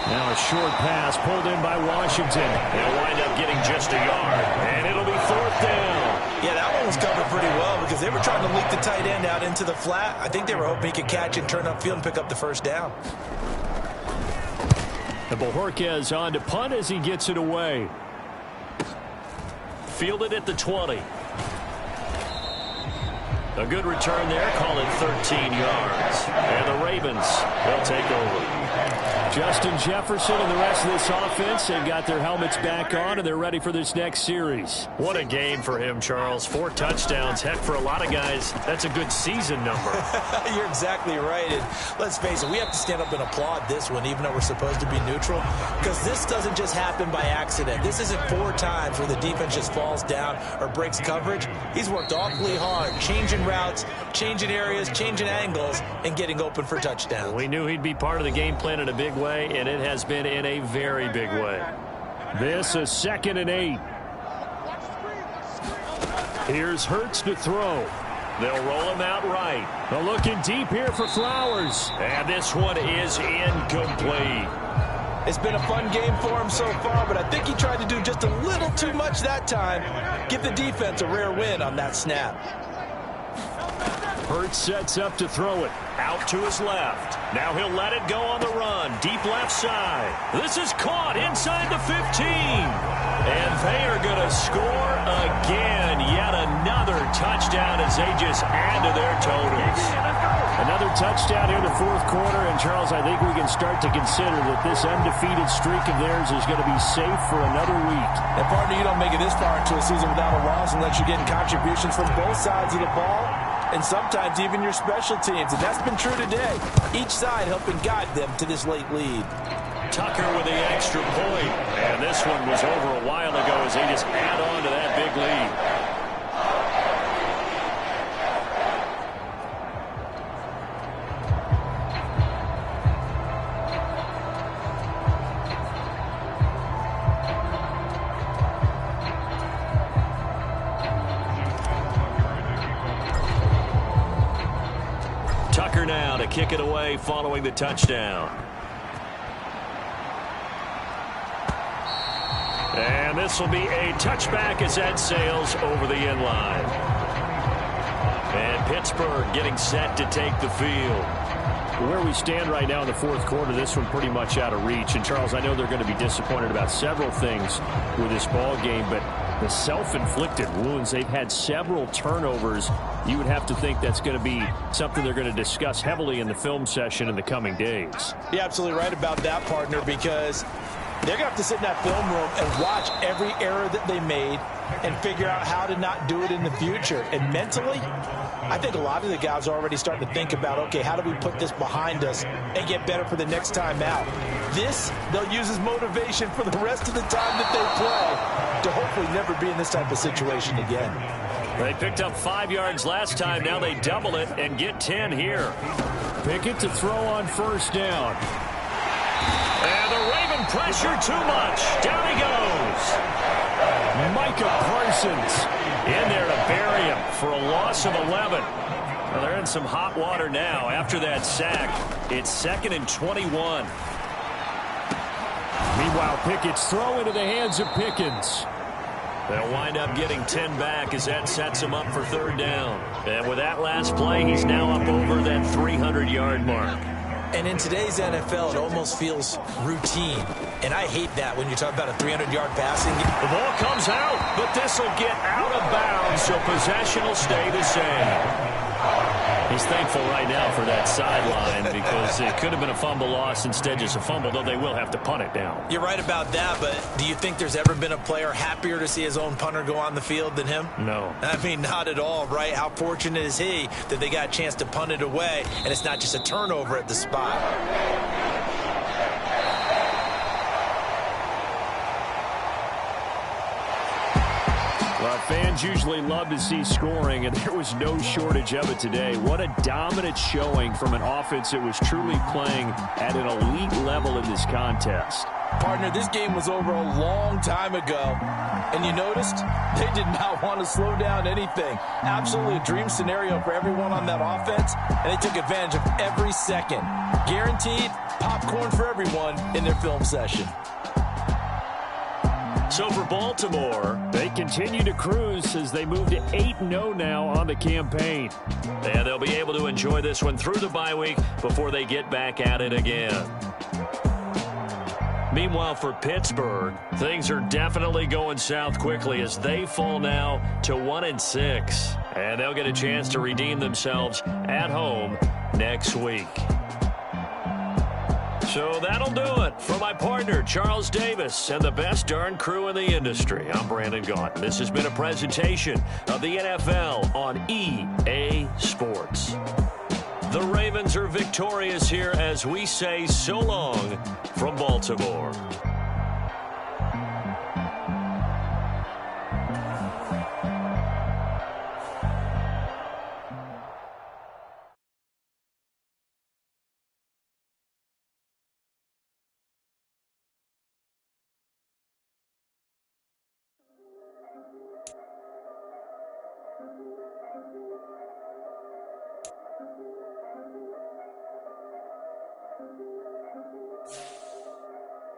Now a short pass pulled in by Washington. They'll wind up getting just a yard. And it'll be 4th down. Yeah, that one was covered pretty well because they were trying to leak the tight end out into the flat. I think they were hoping he could catch and turn upfield and pick up the first down. And Bojorquez on to punt as he gets it away. Fielded at the 20. A good return there. Call it 13 yards. And the Ravens will take over. Justin Jefferson and the rest of this offense, they've got their helmets back on, and they're ready for this next series. What a game for him, Charles. 4 touchdowns. Heck, for a lot of guys, that's a good season number. You're exactly right. And let's face it, we have to stand up and applaud this one, even though we're supposed to be neutral, because this doesn't just happen by accident. This isn't 4 times where the defense just falls down or breaks coverage. He's worked awfully hard, changing routes, changing areas, changing angles, and getting open for touchdowns. We knew he'd be part of the game plan in a big way, and it has been in a very big way. This is 2nd and 8. Here's Hurts to throw. They'll roll him out right. They're looking deep here for Flowers. And this one is incomplete. It's been a fun game for him so far, but I think he tried to do just a little too much that time. Give the defense a rare win on that snap. Hurts sets up to throw it. Out to his left. Now he'll let it go on the run. Deep left side. This is caught inside the 15. And they are going to score again. Yet another touchdown as they just add to their totals. Another touchdown here in the 4th quarter. And, Charles, I think we can start to consider that this undefeated streak of theirs is going to be safe for another week. And, partner, you don't make it this far into a season without a loss unless you're getting contributions from both sides of the ball, and sometimes even your special teams. And that's been true today. Each side helping guide them to this late lead. Tucker with the extra point. And this one was over a while ago as they just add on to that big lead. Tucker now to kick it away following the touchdown. And this will be a touchback as that sails over the end line. And Pittsburgh getting set to take the field. Where we stand right now in the 4th quarter, this one pretty much out of reach. And, Charles, I know they're going to be disappointed about several things with this ball game, but the self-inflicted wounds, they've had several turnovers. You would have to think that's going to be something they're going to discuss heavily in the film session in the coming days. You're absolutely right about that, partner, because they're going to have to sit in that film room and watch every error that they made and figure out how to not do it in the future. And mentally, I think a lot of the guys are already starting to think about, okay, how do we put this behind us and get better for the next time out? This, they'll use as motivation for the rest of the time that they play to hopefully never be in this type of situation again. They picked up 5 yards last time. Now they double it and get 10 here. Pickett to throw on 1st down. And the Raven pressure too much. Down he goes. Micah Parsons in there to bury him for a loss of 11. Well, they're in some hot water now after that sack. It's 2nd and 21. Meanwhile, Pickett's throw into the hands of Pickens. They'll wind up getting 10 back as that sets him up for 3rd down. And with that last play, he's now up over that 300-yard mark. And in today's NFL, it almost feels routine. And I hate that when you talk about a 300-yard passing. The ball comes out, but this will get out of bounds, so possession will stay the same. He's thankful right now for that sideline because it could have been a fumble loss, instead just a fumble, though they will have to punt it down. You're right about that, but do you think there's ever been a player happier to see his own punter go on the field than him? No. I mean, not at all, right? How fortunate is he that they got a chance to punt it away, and it's not just a turnover at the spot. Well, fans usually love to see scoring, and there was no shortage of it today. What a dominant showing from an offense that was truly playing at an elite level in this contest. Partner, this game was over a long time ago. And you noticed? They did not want to slow down anything. Absolutely a dream scenario for everyone on that offense, and they took advantage of every second. Guaranteed popcorn for everyone in their film session. So for Baltimore, they continue to cruise as they move to 8-0 now on the campaign. And they'll be able to enjoy this one through the bye week before they get back at it again. Meanwhile, for Pittsburgh, things are definitely going south quickly as they fall now to 1-6. And they'll get a chance to redeem themselves at home next week. So that'll do it. For my partner, Charles Davis, and the best darn crew in the industry, I'm Brandon Gaunt. This has been a presentation of the NFL on EA Sports. The Ravens are victorious here as we say so long from Baltimore.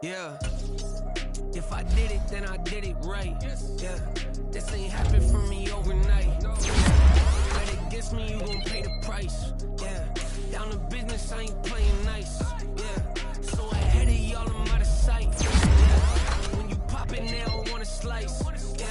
Yeah, if I did it, then I did it right. Yeah, this ain't happened for me overnight. Bet against me, you gon' pay the price. Yeah, down to business, I ain't playing nice. Yeah, so ahead of y'all, I'm out of sight. Yeah, when you pop it, they don't wanna slice. Yeah,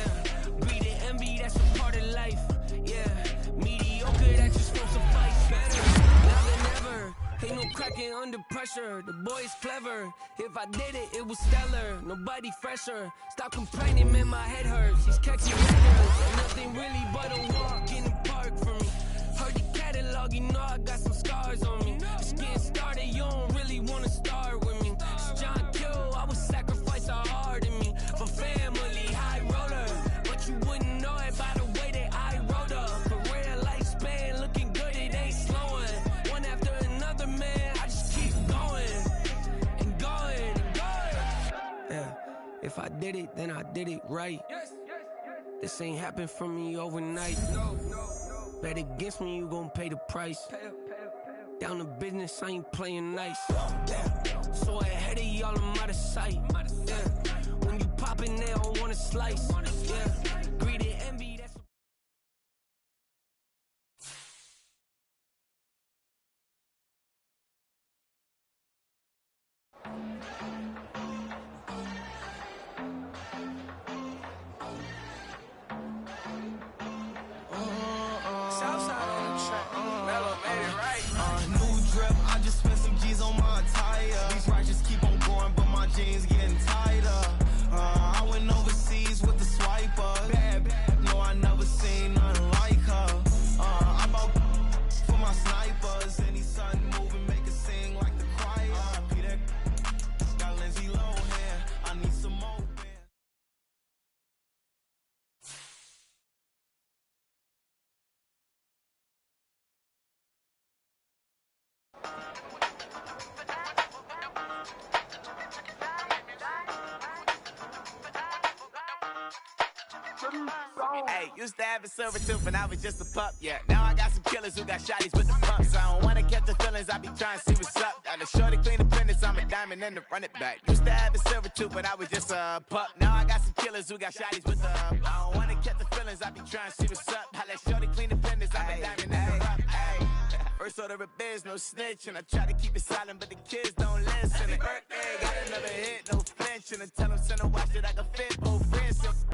breed and envy, that's a part of life. Yeah, mediocre, that just won't suffice. Better now than ever. Ain't no cracking under pressure. The boy is clever. If I did it, it was stellar. Nobody fresher. Stop complaining, man, my head hurts. He's catching records. Nothing really but a walk in the park for me. Heard the catalog, you know I got some scars on me. Just getting started, you don't really wanna start with me. It's John Kill, I would sacrifice a heart in me. For family, high roller. But you wouldn't know it by the way that I wrote up. Career lifespan, looking good, it ain't slowing. One after another, man, I just keep going and going and going. Yeah, if I did it, then I did it right. This ain't happened for me overnight. Bet against me, you gon' pay the price. Down to business, I ain't playing nice. Yeah, so ahead of y'all, I'm out of sight. Yeah, when you poppin', they don't wanna slice. Yeah, greed and envy, that's Southside on the track. Mellow made it right. New drip, I just spent some G's on my attire. These righteous keep on going, but my jeans getting tighter. I went overseas with the swiper. Bad, bad, no, I never seen nothing like her. I bought for my snipers. Any sudden moving, make it sing like the choir. Peter got Lindsay Lohan. I need some more. Hey, used to have a silver tooth when I was just a pup, yeah. Now I got some killers who got shotties with the pumps. I don't wanna catch the feelings, I be trying to see what's up. Got a shorty clean the pendants, I'm a diamond and to run it back. Used to have a silver tooth when I was just a pup. Now I got some killers who got shotties with the I don't wanna catch the feelings, I be trying to see what's up. I let shorty clean the pendants, I'm a diamond and to run it back. First order of biz, no snitch, and I try to keep it silent, but the kids don't listen. And birthday, got another hit, no flinch, and I tell them send a watch that I can fit both wrists.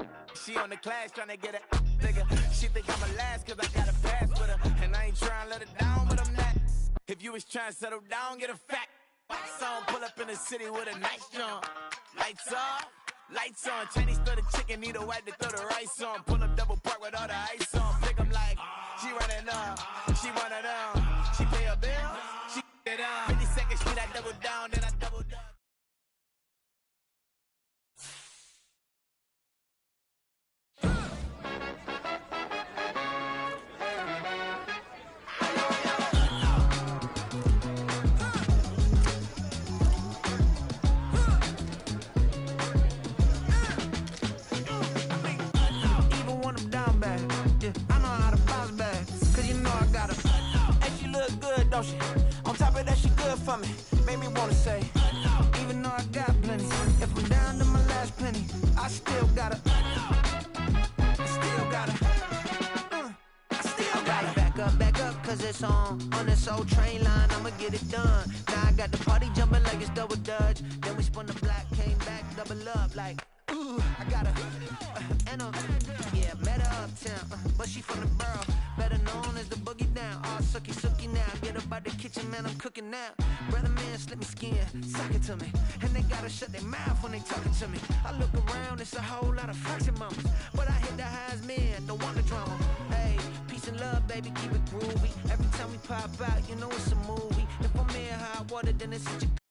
She on the class trying to get it nigga. She think I'm a last cause I got a pass with her. And I ain't trying to let her down, but I'm not. If you was trying to settle down, get a fat song, pull up in the city with a nice jump. Lights off, lights on. Chinese throw the chicken, need a wipe to throw the rice on. Pull up double park with all the ice on. Pick 'em like, she running up, she one of them. She pay her bill, she it up. 50 seconds, she that double down, then I double down. song on this old train line, I'ma get it done. Now I got the party jumping like it's double dutch. Then we spun the block, came back, double up like, ooh, I got a, and a, yeah, met her uptown, but she from the borough, better known as the boogie down. All sucky now, get up out the kitchen, man, I'm cooking now. Brother man, slip me skin, sock it to me, and they gotta shut their mouth when they talking to me. I look around, it's a whole lot of foxy mamas, but I hit the highs, man, don't want the drama. Hey, peace and love, baby, keep it groovy. Every time we pop out, you know it's a movie. If I'm in hot water, then it's such a